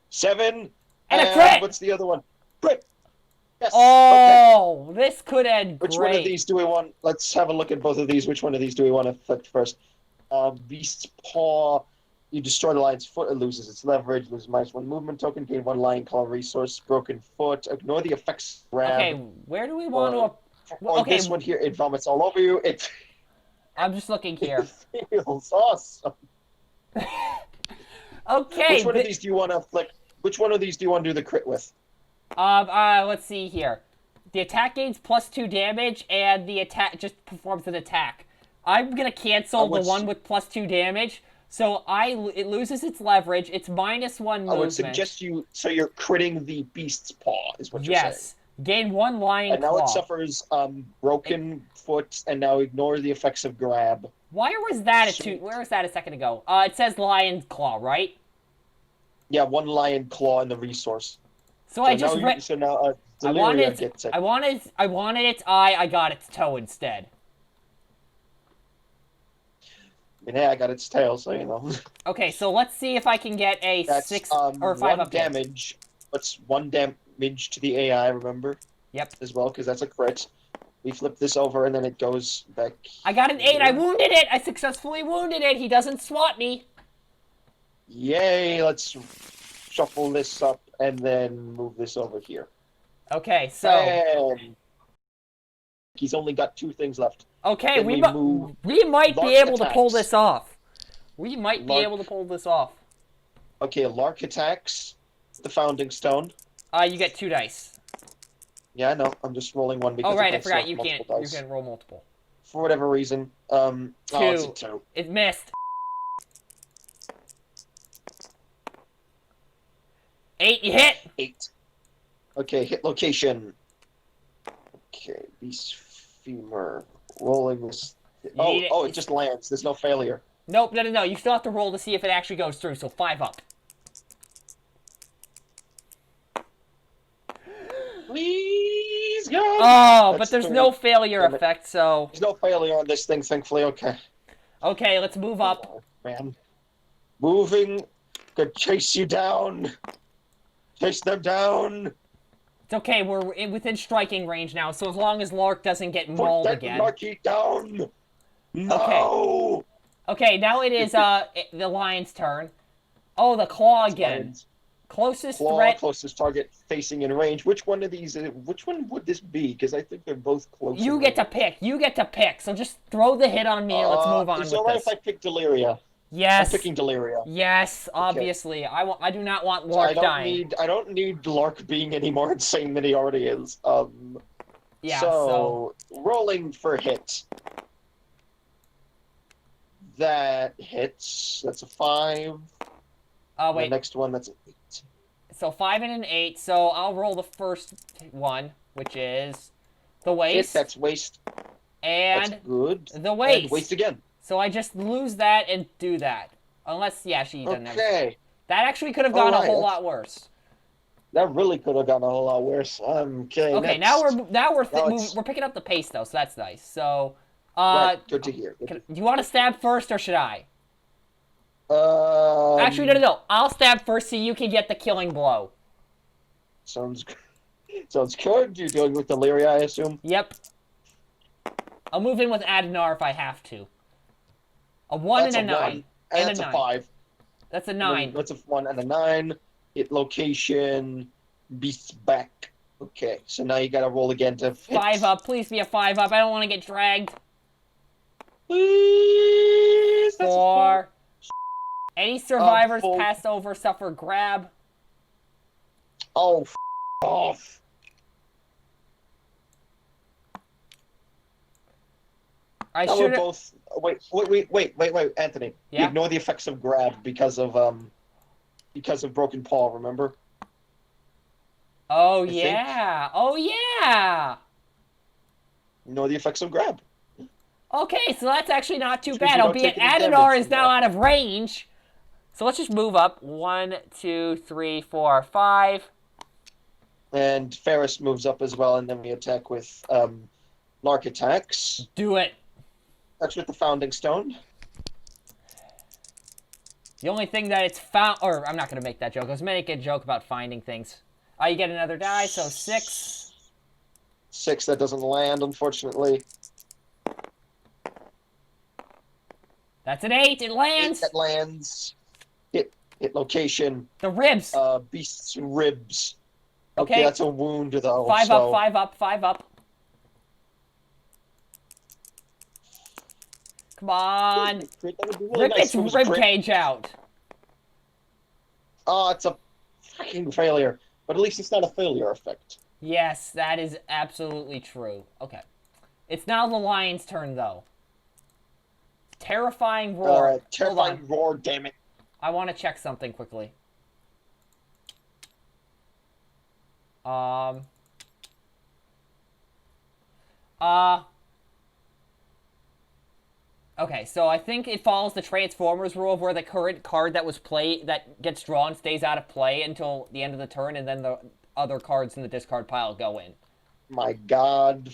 7. And a crit! What's the other one? Crit! Yes! Okay. Oh, this could end Which great. one of these do we want? Let's have a look at both of these. Which one of these do we want to flip first? Beast's Paw. You destroy the lion's foot, it loses its leverage, loses -1 movement token, gain 1 lion claw resource, broken foot, ignore the effects grab. Okay, where do we want to... Or okay. this one here, it vomits all over you. It I'm just looking here. feels awesome. Okay. Which one of these do you want to flick? Which one of these do you want to do the crit with? Let's see here. The attack gains +2 damage, and the attack just performs an attack. I'm gonna cancel the one with +2 damage, so it loses its leverage. It's -1 movement. I would suggest you. So you're critting the beast's paw, is what you're saying. Yes. Gain 1 lion And now claw. it suffers broken foot, and now ignore the effects of grab. Where was that a second ago? It says lion claw, right? Yeah, 1 lion claw in the resource. So I just so now I wanted Deliria gets it. I wanted its eye. I got its toe instead. I mean, hey, I got its tail, so you know. Okay, so let's see if I can get a That's 6 or 5 1 up hit. damage. What's 1 damage to the AI? Remember? Yep. As well, because that's a crit. We flip this over, and then it goes back. I got an 8. I wounded it. I successfully wounded it. He doesn't swat me. Yay! Let's shuffle this up and then move this over here. Okay, so Bam! He's only got 2 things left. okay, Then we we might be Lark able to pull attacks. this off. We might be Lark- able to pull this off. Okay, Lark attacks the Founding Stone. You get 2 dice. Yeah, I know. I'm just rolling 1 because Oh right, I can forgot select you can't. multiple You dice. can roll multiple. For whatever reason. Oh, it's a 2. 2. It missed. 8, you hit. 8. Okay, hit location. Okay, beast femur. Rolling this. need it- Oh, it just lands. There's no failure. Nope, no. You still have to roll to see if it actually goes through. So 5 up. Please, God! Oh, but That's there's 3. no failure Damn it. effect. So There's no failure on this thing, thankfully. Okay. okay, let's move up. Oh, man. Moving. Could chase you down. Chase them down. It's okay. We're within striking range now. So as long as Lark doesn't get Put mauled that again. Larky down. No. Okay, now it is the lion's turn. Oh, the claw again. Closest Claw, threat. closest target facing in range. Which one of these? Which one would this be? Because I think they're both close. You in get to range. pick. You get to pick. So just throw the hit on me and let's move on Is with it alright this. if I pick Deliria? I'm Yes. picking Deliria. Yes, obviously. I do not want So Lark dying. I don't need Lark being any more insane than he already is. Yeah, so rolling for hit. That hits. That's a 5. oh The wait. next one, that's an 8. So 5 and an 8. So I'll roll the first one, which is the Hit, waist. that's waste. And That's good. the waist. And waste again. So I just lose that and do that. Unless, yeah, she doesn't have. Okay. That actually could have gone a Alright, whole that's- lot worse. That really could have gotten a whole lot worse. Okay. Okay, next. now we're it's- we're picking up the pace though, so that's nice. So, Right, good to hear. do you want to stab first or should I? Um, Actually, no. I'll stab first so you can get the killing blow. Sounds good. You're dealing with Deliria, I assume. Yep. I'll move in with Adenar if I have to. A 1 That's and a 9. 1. And And that's a a 9. 5. That's a 9. That's a 1 and a 9. Hit location. Beast's back. Okay, so now you gotta roll again to hit. 5 up. Please be a 5 up. I don't want to get dragged. Please. That's a 4. Any survivors full- passed over suffer grab. Oh, off. I Now we're should have. both. Wait, Anthony. Yeah? You ignore the effects of grab because of broken paw. Remember? Oh think. yeah. Oh yeah. Ignore the effects of grab. Okay, so that's actually not too Which means bad. you don't Albeit take any Adenar damage is from now that. out of range. So let's just move up. 1, 2, 3, 4, 5. And Ferris moves up as well, and then we attack with Lark attacks. Do it. That's with the Founding Stone. The only thing that it's found, or I'm not gonna make that joke. I was making a joke about finding things. You get another die, so 6. 6, that doesn't land, unfortunately. That's an 8. It 8, lands. that lands. Hit location. The ribs. Beast's ribs. Okay. That's a wound, though. 5 so... up, 5 up, 5 up. Come on. That would be really Rip nice its if it was rib crit. cage out. Oh, it's a fucking failure. But at least it's not a failure effect. Yes, that is absolutely true. Okay. It's now the lion's turn, though. Terrifying roar. Hold Terrifying on. roar, damn it. I want to check something quickly. Okay, so I think it follows the Transformers rule of where the current card that gets drawn stays out of play until the end of the turn, and then the other cards in the discard pile go in. My god.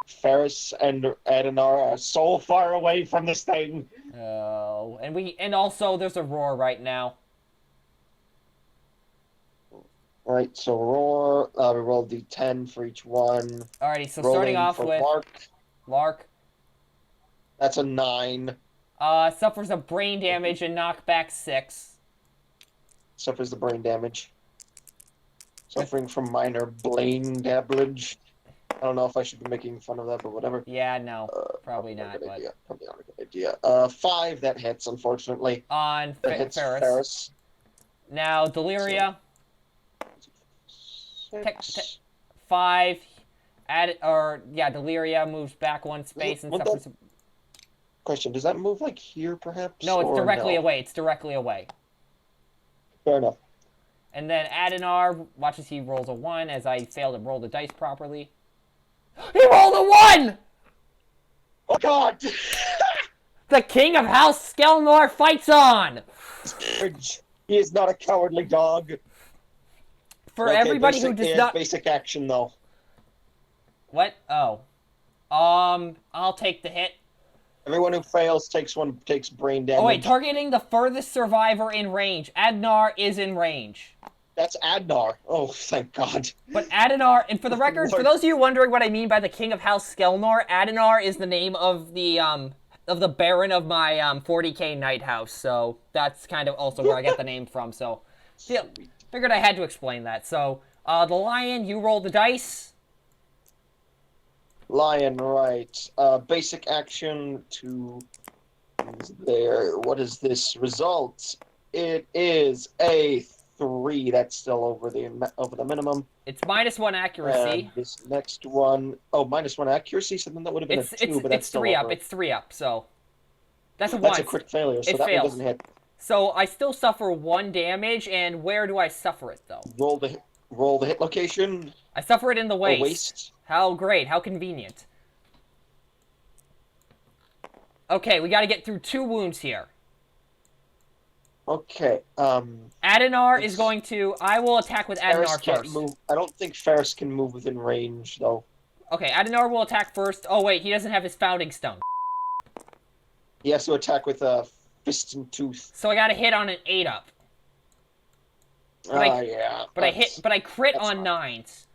Ferris and Adenar are so far away from this thing. Oh, and also there's a roar right now. Right, so roar. We roll d10 for each one. Alrighty, so Rolling starting off for with Lark. That's a 9. Suffers a brain damage and knockback 6. Suffers the brain damage. Suffering from minor brain damage. I don't know if I should be making fun of that, but whatever. Yeah, no, probably not. Good But idea. Probably not a good idea. 5, that hits, unfortunately. on That hits Ferris. Ferris. Now Deliria, 6. 5. Deliria moves back 1 space and Would suffers. Question, does that move like here, perhaps? No, it's or directly no? away. It's directly away. Fair enough. And then Adenar watches he rolls a 1 as I fail to roll the dice properly. He rolled a 1! Oh god! The King of House Skelnor fights on! He is not a cowardly dog. For Okay, everybody who basic- does yeah, not... Basic action, though. What? Oh. I'll take the hit. Everyone who fails takes brain damage. Oh wait, targeting the furthest survivor in range. Adnar is in range. That's Adnar. Oh, thank God. But Adenar, and for the record, for those of you wondering what I mean by the King of House Skelnor, Adenar is the name of the Baron of my 40k Night House. So that's kind of also where I get the name from. So, Figured I had to explain that. So, the lion, you roll the dice. Lion, right. Basic action to there. What is this result? It is a 3. That's still over the minimum. It's -1 accuracy. And this next one, oh, -1 accuracy. So then that would have been a 2, but that's it's still 3 up. over. It's 3 up. So that's a 1. That's a crit failure. So It that fails. one doesn't hit. So I still suffer 1 damage, and where do I suffer it though? Roll the hit location. I suffer it in the waist. Waist. How great! How convenient. Okay, we got to get through 2 wounds here. Okay. Adenar is going to. I will attack with Ferris Adenar can't first. move. I don't think Ferris can move within range though. Okay, Adenar will attack first. Oh wait, he doesn't have his founding stone. He has to attack with a fist and tooth. So I got to hit on an 8 up. But Yeah. But I crit that's on fine. 9s.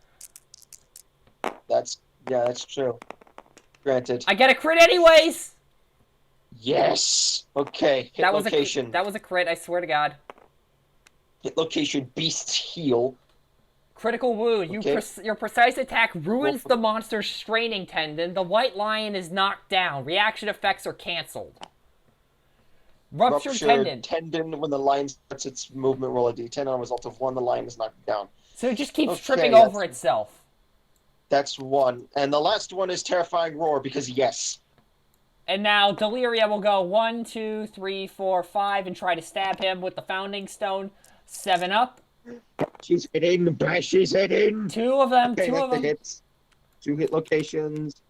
That's true. Granted. I get a crit anyways. Yes. Okay. Hit location. That was a crit. I swear to God. Hit location. Beast's heel. Critical wound. Okay. Your precise attack ruins the monster's straining tendon. The white lion is knocked down. Reaction effects are canceled. Ruptured tendon. When the lion starts its movement, roll a d10. On a result of 1, the lion is knocked down. So it just keeps Okay, tripping over itself. That's 1. And the last one is terrifying roar because yes. And now Deliria will go 1, 2, 3, 4, 5 and try to stab him with the founding stone. 7 up. She's hitting. She's hitting. 2 of them. Okay, 2 of them. hits. 2 hit locations.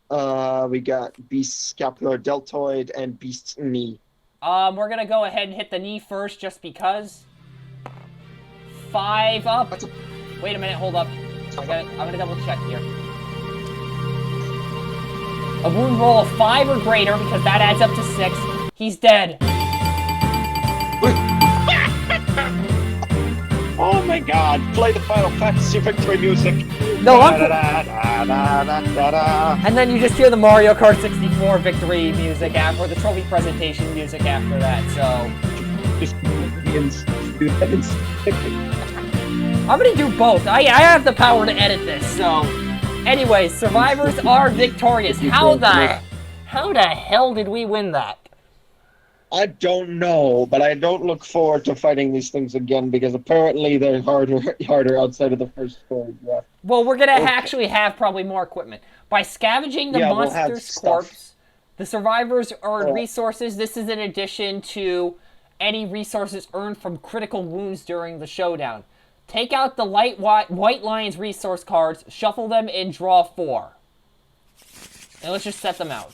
We got Beast's scapular deltoid and Beast's knee. We're gonna go ahead and hit the knee first, just because. 5 up. Wait a minute, hold up. I'm gonna double check here. A wound roll of 5 or greater, because that adds up to 6. He's dead. Oh my God! Play the Final Fantasy victory music. No, and then you just hear the Mario Kart 64 victory music after, or the trophy presentation music after that. So I'm gonna do both. I have the power to edit this. So, anyways, survivors are victorious. How the hell did we win that? I don't know, but I don't look forward to fighting these things again because apparently they're harder outside of the first story. Yeah. Well, we're gonna actually have probably more equipment. By scavenging the monster's corpse, the survivors earn resources. This is in addition to any resources earned from critical wounds during the showdown. Take out the White Lion's resource cards, shuffle them, and draw 4. And let's just set them out.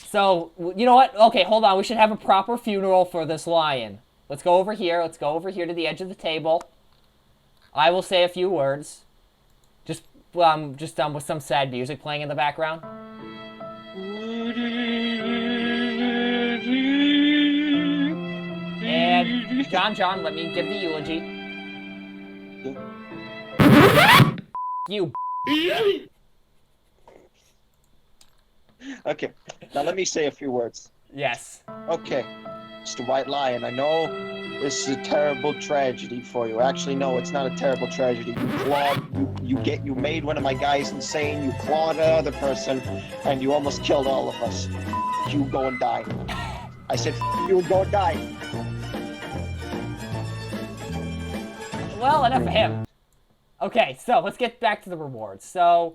So, you know what? Okay, hold on. We should have a proper funeral for this lion. Let's go over here. Let's go over here to the edge of the table. I will say a few words. Just with some sad music playing in the background. And John, let me give the eulogy. You. Okay, now let me say a few words. Yes. Okay, Mr. White Lion, I know this is a terrible tragedy for you. Actually, no, it's not a terrible tragedy. You made one of my guys insane. You clawed another person, and you almost killed all of us. You go and die. I said, you would go and die. Well, enough of him. Okay, so let's get back to the rewards. So.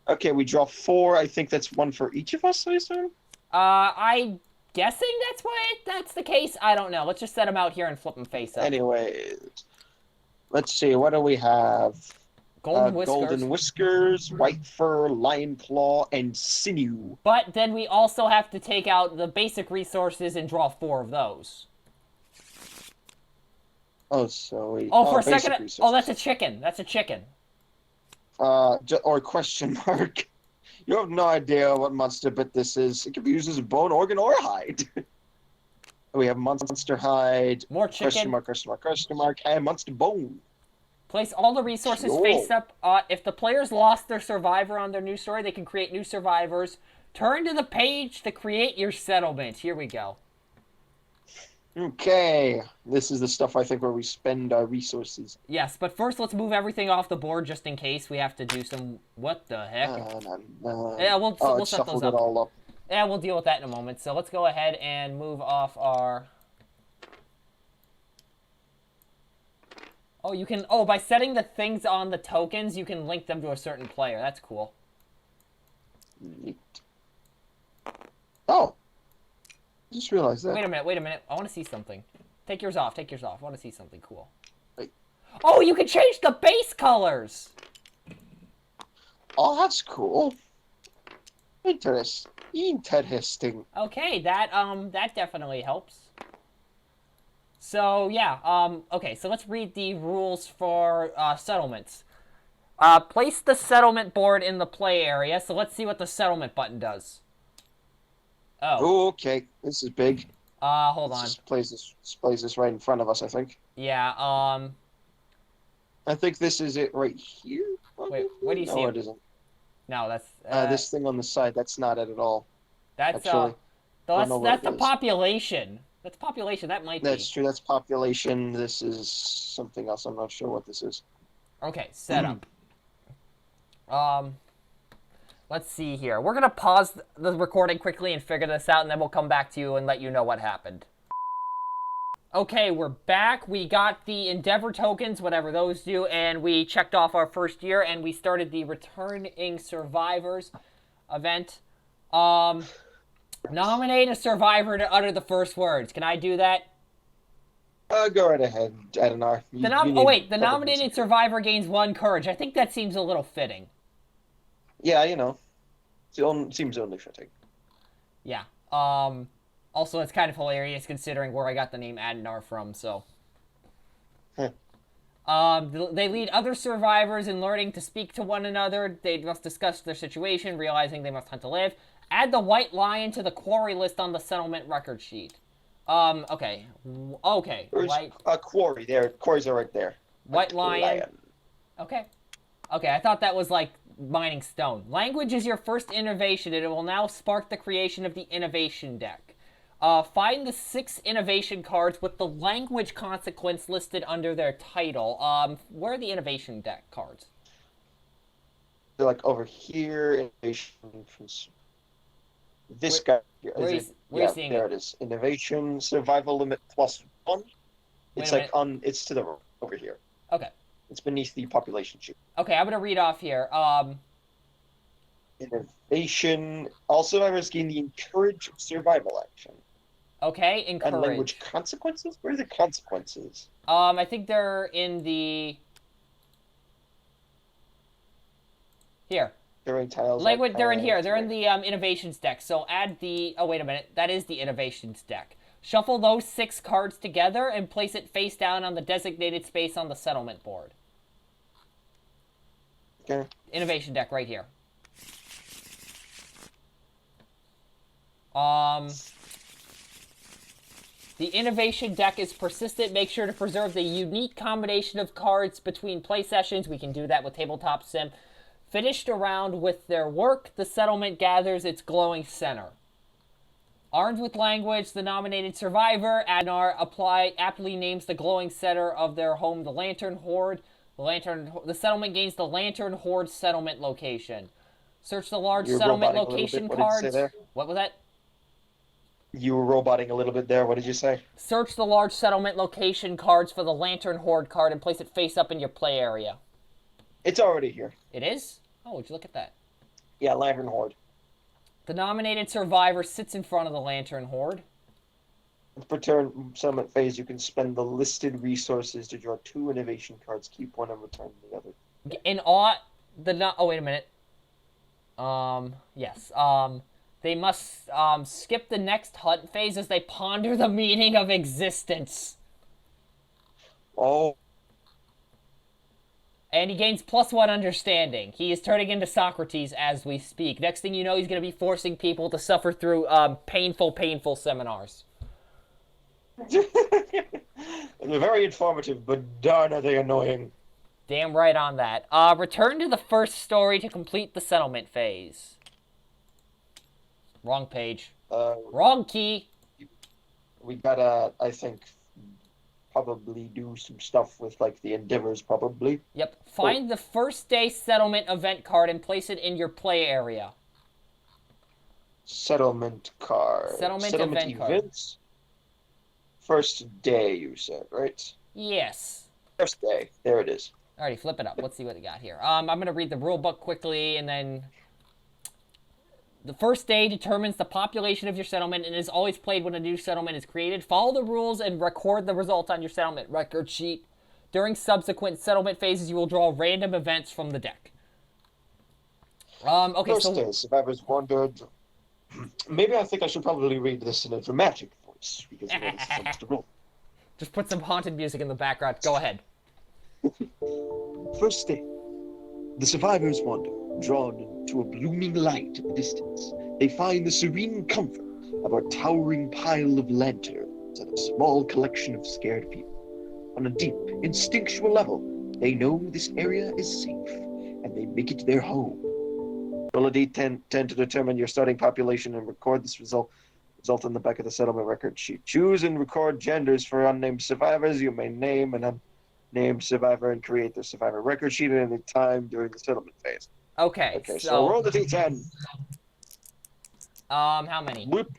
Okay, we draw 4. I think that's 1 for each of us, I assume? I'm guessing that's the case. I don't know. Let's just set them out here and flip them face up. Anyway, let's see. What do we have? Golden whiskers. Golden whiskers, white fur, lion claw, and sinew. But then we also have to take out the basic resources and draw 4 of those. Oh, so we... Oh, for a second... resources. Oh, that's a chicken. That's a chicken. Or question mark. You have no idea what monster bit this is. It can be used as a bone, organ, or hide. We have monster hide, more chicken, question mark, and monster bone. Place all the resources face up. If the players lost their survivor on their new story, they can create new survivors. Turn to the page to create your settlement. Here we go. Okay, this is the stuff I think where we spend our resources. Yes, but first let's move everything off the board just in case we have to do some... What the heck? Yeah, Oh, we'll it set those shuffled it up. all up. Yeah, we'll deal with that in a moment. So let's go ahead and move off our... Oh, you can... Oh, by setting the things on the tokens, you can link them to a certain player. That's cool. Neat. Oh, just realized that. Wait a minute. I want to see something. Take yours off. I want to see something cool. Wait. Oh, you can change the base colors! Oh, that's cool. Interesting. Okay, that definitely helps. So, yeah, okay, so let's read the rules for, settlements. Place the settlement board in the play area, so let's see what the settlement button does. Oh, Oh, okay, this is big. hold on. Just place this right in front of us, I think. Yeah, I think this is it right here. Wait, what do you see? No, it isn't. no, that's, This thing on the side, that's not it at all. that's, actually, I don't know what that's it the is. population. That's population, that might That's be. true, that's population. This is something else. I'm not sure what this is. Okay, setup. Let's see here. We're gonna pause the recording quickly and figure this out, and then we'll come back to you and let you know what happened. Okay, we're back. We got the Endeavor tokens, whatever those do, and we checked off our first year, and we started the Returning Survivors event. Nominate a survivor to utter the first words. Can I do that? Go right ahead, Adenar. The nominated survivor gains 1 courage. I think that seems a little fitting. Yeah, seems only fitting. Yeah. Also, it's kind of hilarious considering where I got the name Adenar from, so. They lead other survivors in learning to speak to one another. They must discuss their situation, realizing they must hunt to live. Add the white lion to the quarry list on the settlement record sheet. Okay. Okay. There's a quarry there. Quarries are right there. White lion. Okay. Okay, I thought that was like mining stone. Language is your first innovation, and it will now spark the creation of the innovation deck. Find the 6 innovation cards with the language consequence listed under their title. Where are the innovation deck cards? They're like over here. Innovation. This guy. where are you seeing there it? it is. Innovation survival limit +1. It's Wait a like it's to the right over here. Okay. It's beneath the population sheet. Okay, I'm gonna read off here. Innovation. All survivors gain the encourage survival action. Okay, And encourage. language consequences? Where are the consequences? I think they're in the... Here. During tiles. Language, they're in here. archives, They're in the innovations deck. So add the... Oh, wait a minute. That is the innovations deck. Shuffle those 6 cards together and place it face down on the designated space on the settlement board. Okay. Innovation deck right here. The innovation deck is persistent. Make sure to preserve the unique combination of cards between play sessions. We can do that with Tabletop Sim. Finished a round with their work, the settlement gathers its glowing center. Armed with language, the nominated survivor, Adenar, aptly names the glowing center of their home the Lantern Horde. The settlement gains the Lantern Horde settlement location. Search the large You're settlement roboting a little location bit. What did you say cards. there? What was that? You were roboting a little bit there. What did you say? Search the large settlement location cards for the Lantern Horde card and place it face up in your play area. It's already here. It is? Oh, would you look at that? Yeah, Lantern Horde. The nominated survivor sits in front of the Lantern Horde. Per turn settlement phase, you can spend the listed resources to draw 2 innovation cards. Keep one and return the other. Oh, wait a minute. Yes. They must, skip the next hunt phase as they ponder the meaning of existence. Oh. And he gains +1 understanding. He is turning into Socrates as we speak. Next thing you know, he's going to be forcing people to suffer through, painful seminars. They're very informative, but darn are they annoying. Damn right on that. Return to the first story to complete the settlement phase. Wrong page. Wrong key. we gotta, I think, probably do some stuff with like the endeavors, probably. Yep. Find the first day settlement event card and place it in your play area. Settlement card. Settlement event card. events. First day, you said, right? Yes. First day. There it is. Alrighty, flip it up. Let's see what we got here. I'm gonna read the rule book quickly, and then the first day determines the population of your settlement and is always played when a new settlement is created. Follow the rules and record the results on your settlement record sheet. During subsequent settlement phases, you will draw random events from the deck. Okay, First day, survivors wandered. Maybe I think I should probably read this in a dramatic voice because you know, this is almost a rule. Just put some haunted music in the background. Go ahead. First day, the survivors wander, drawn into a blooming light in the distance. They find the serene comfort of a towering pile of lanterns and a small collection of scared people. On a deep, instinctual level, they know this area is safe, and they make it their home. Roll a d10 to determine your starting population and record this result on the back of the settlement record sheet. Choose and record genders for unnamed survivors. You may name an unnamed survivor and create the survivor record sheet at any time during the settlement phase. Okay, So roll the d10. How many? Whoop.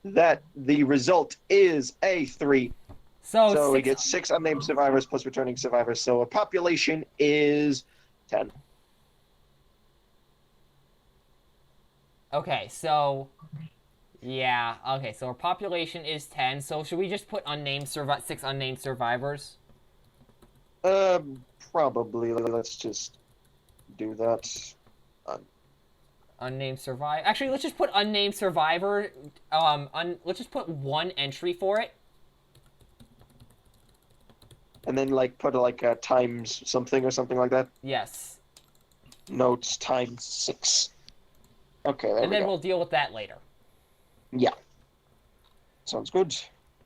That the result is a 3. So we get 6 unnamed survivors plus returning survivors. So a population is 10. Okay, so yeah. Okay, so our population is 10. So should we just put unnamed 6 unnamed survivors? Probably. Let's just do that. Unnamed survivor. Actually, let's just put unnamed survivor. Let's just put 1 entry for it. And then like put like a times something or something like that. Yes. Notes times 6. Okay, there and we then go. We'll deal with that later. Yeah. Sounds good.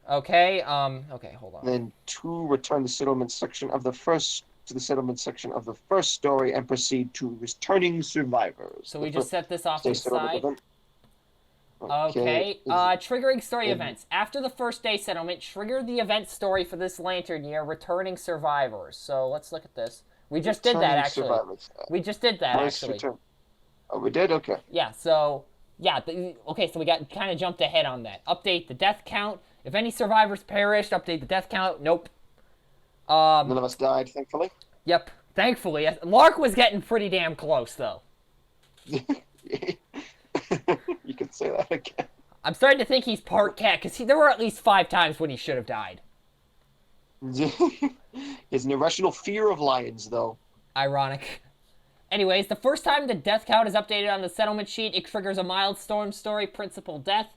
Okay. Okay, hold on. And then 2, return the settlement section of the first to the settlement section of the first story and proceed to returning survivors. So we just set this off to the side. Okay. Triggering story events. After the first day settlement, trigger the event story for this lantern year, returning survivors. So let's look at this. We just did that, actually. We just did that, actually. Oh, we did? Okay. Yeah, so, yeah, okay, so we got kind of jumped ahead on that. Update the death count. If any survivors perished, update the death count. Nope. None of us died, thankfully. Yep, thankfully. Lark was getting pretty damn close, though. You can say that again. I'm starting to think he's part cat, because there were at least 5 times when he should have died. He has an irrational fear of lions, though. Ironic. Anyways, the first time the death count is updated on the settlement sheet, it triggers a Mildstorm story, principal death.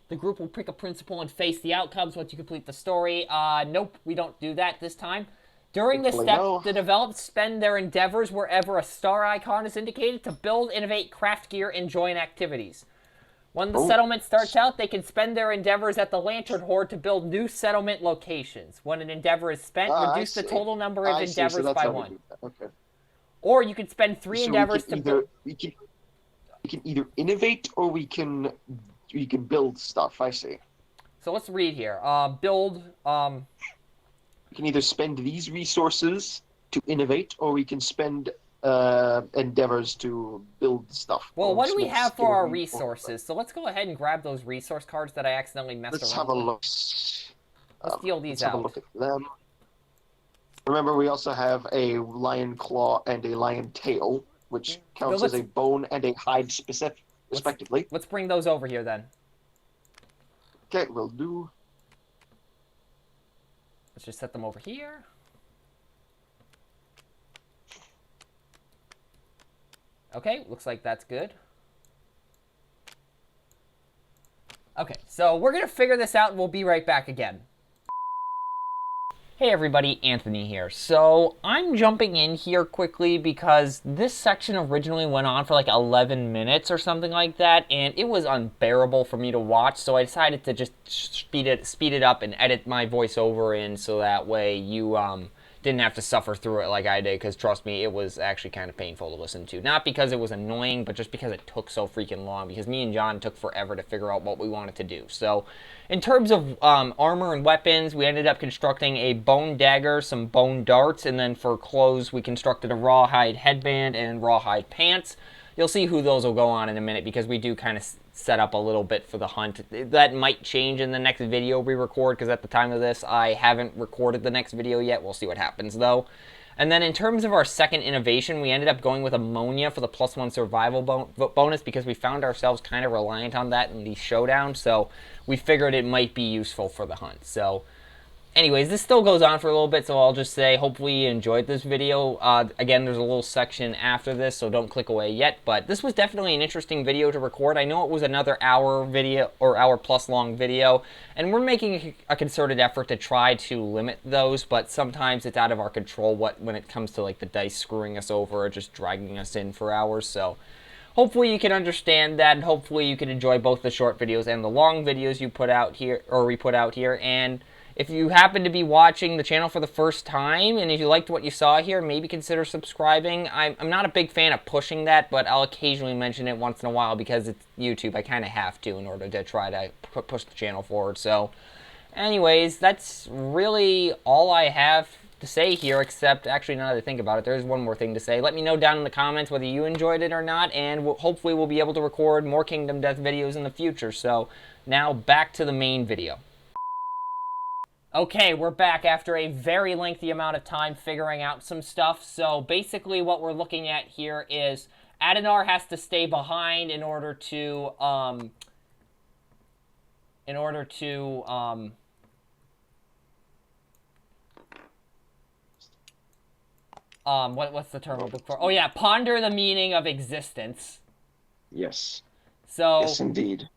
The group will pick a principal and face the outcomes once you complete the story. Nope, we don't do that this time. During this step, the developers spend their endeavors wherever a star icon is indicated to build, innovate, craft gear, and join activities. When the settlement starts out, they can spend their endeavors at the Lantern Horde to build new settlement locations. When an endeavor is spent, reduce the total number of endeavors by 1. Okay. Or you could spend 3 endeavors to build. We can either innovate or we can build stuff. I see. So let's read here. Build. We can either spend these resources to innovate, or we can spend endeavors to build stuff. Well, what do we have for our resources? So let's go ahead and grab those resource cards that I accidentally messed around with. Let's have a look. Let's deal these out. Have a look at them. Remember, we also have a lion claw and a lion tail, which counts as a bone and a hide respectively. Let's bring those over here then. Okay, will do. Let's just set them over here. Okay, looks like that's good. Okay, so we're going to figure this out and we'll be right back again. Hey everybody, Anthony here. So I'm jumping in here quickly because this section originally went on for like 11 minutes or something like that, and it was unbearable for me to watch, so I decided to just speed it up and edit my voiceover in so that way you didn't have to suffer through it like I did, because trust me, it was actually kind of painful to listen to. Not because it was annoying, but just because it took so freaking long, because me and John took forever to figure out what we wanted to do. So, in terms of armor and weapons, we ended up constructing a bone dagger, some bone darts, and then for clothes, we constructed a rawhide headband and rawhide pants. You'll see who those will go on in a minute, because we do kind of set up a little bit for the hunt. That might change in the next video we record, because at the time of this, I haven't recorded the next video yet. We'll see what happens, though. And then in terms of our second innovation, we ended up going with ammonia for the +1 survival bonus, because we found ourselves kind of reliant on that in the showdown, so we figured it might be useful for the hunt. So anyways, this still goes on for a little bit, so I'll just say hopefully you enjoyed this video. Again, there's a little section after this, so don't click away yet, but this was definitely an interesting video to record. I know it was another hour video, or hour-plus long video, and we're making a concerted effort to try to limit those, but sometimes it's out of our control when it comes to like the dice screwing us over or just dragging us in for hours, so hopefully you can understand that, and hopefully you can enjoy both the short videos and the long videos we put out here, and if you happen to be watching the channel for the first time, and if you liked what you saw here, maybe consider subscribing. I'm not a big fan of pushing that, but I'll occasionally mention it once in a while because it's YouTube. I kind of have to in order to try to push the channel forward. So, anyways, that's really all I have to say here, except, actually, now that I think about it, there's one more thing to say. Let me know down in the comments whether you enjoyed it or not, and hopefully we'll be able to record more Kingdom Death videos in the future. So, now back to the main video. Okay, we're back after a very lengthy amount of time figuring out some stuff. So basically what we're looking at here is Adenar has to stay behind in order to what's the term I'm looking for? Oh yeah, ponder the meaning of existence. Yes. So yes, indeed.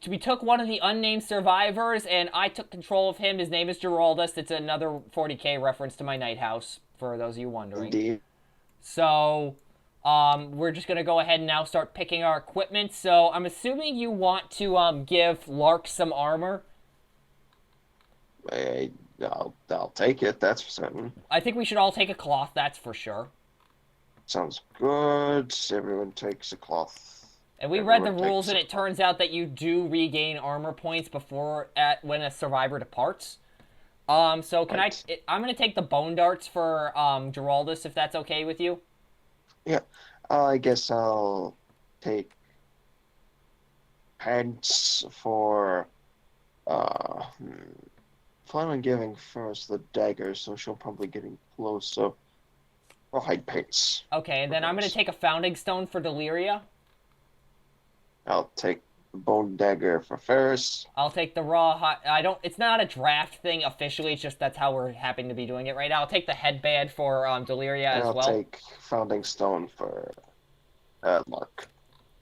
We took one of the unnamed survivors, and I took control of him. His name is Geraldus. It's another 40k reference to my night house, for those of you wondering. Indeed. So, we're just going to go ahead and now start picking our equipment. So, I'm assuming you want to give Lark some armor. I'll take it, that's for certain. I think we should all take a cloth, that's for sure. Sounds good. Everyone takes a cloth. And we read the rules, and it turns out that you do regain armor points when a survivor departs. So can I'm going to take the bone darts for Geraldus, if that's okay with you. Yeah, I guess I'll take pants for planning on giving first the dagger, so she'll probably getting close. So I'll hide pants. Okay, and then I'm going to take a founding stone for Deliria. I'll take the bone dagger for Ferris. I'll take the raw. It's not a draft thing officially. It's just that's how we're happen to be doing it right now. I'll take the headband for Deliria as well. I'll take founding stone for Mark.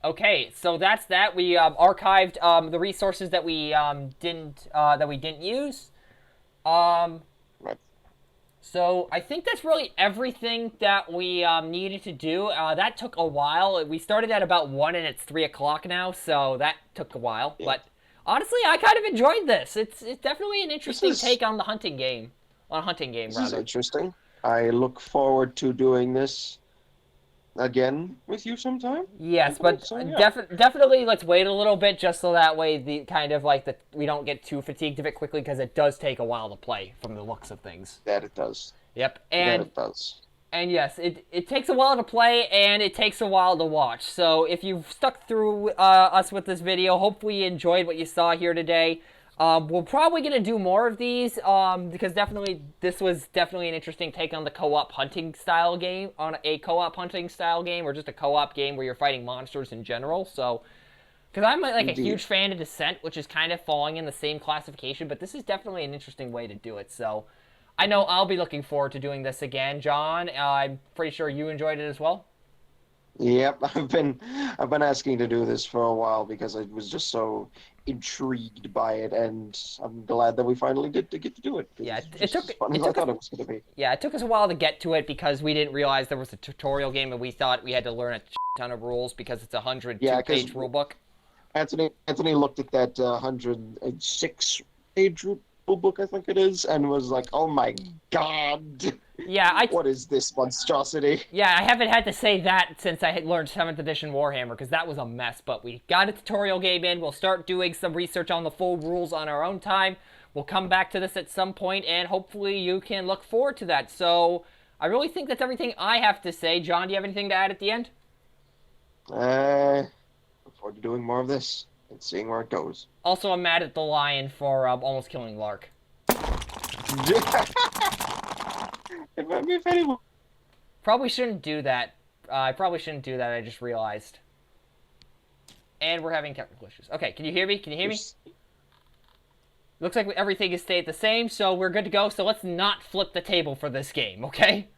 Okay, so that's that. We archived the resources that we didn't use. Right. So I think that's really everything that we needed to do. That took a while. We started at about 1 and it's 3 o'clock now, so that took a while. Yeah. But honestly, I kind of enjoyed this. It's definitely an interesting take on the hunting game. This is interesting. I look forward to doing this again with you sometime. Yes, but so, yeah. Definitely let's wait a little bit just so that way we don't get too fatigued of it quickly, because it does take a while to play from the looks of things. That it does. Yep. That it does. And yes, it takes a while to play, and it takes a while to watch. So if you've stuck through us with this video, hopefully you enjoyed what you saw here today. We're probably going to do more of these, because this was definitely an interesting take on the co-op hunting style game, or just a co-op game where you're fighting monsters in general. So, because I'm a huge fan of Descent, which is kind of falling in the same classification, but this is definitely an interesting way to do it. So, I know I'll be looking forward to doing this again. John, I'm pretty sure you enjoyed it as well. Yep, I've been asking to do this for a while because I was just so intrigued by it, and I'm glad that we finally did to get to do it. Yeah, it took as fun as I thought it was going to be. Yeah, it took us a while to get to it because we didn't realize there was a tutorial game, and we thought we had to learn a ton of rules because it's a 102-page rule book. Anthony looked at that 106-page book, I think it is, and was like, "Oh my god, Yeah, what is this monstrosity?" I haven't had to say that since I had learned 7th edition Warhammer, because that was a mess, but we got a tutorial game in. We'll start doing some research on the full rules on our own time. We'll come back to this at some point, and hopefully you can look forward to that. So, I really think that's everything I have to say. John, do you have anything to add at the end? Look forward to doing more of this and seeing where it goes. Also, I'm mad at the lion for almost killing Lark. If anyone... Probably shouldn't do that. I probably shouldn't do that, I just realized. And we're having technical issues. Okay, can you hear me? Can you hear me? Looks like everything has stayed the same, so we're good to go. So let's not flip the table for this game, okay?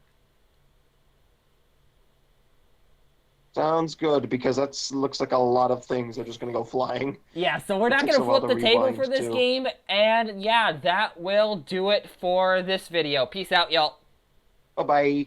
Sounds good, because that looks like a lot of things are just going to go flying. Yeah, so we're not takes going to a while flip to the table rewind, for this too. game. And yeah, that will do it for this video. Peace out, y'all. Bye-bye.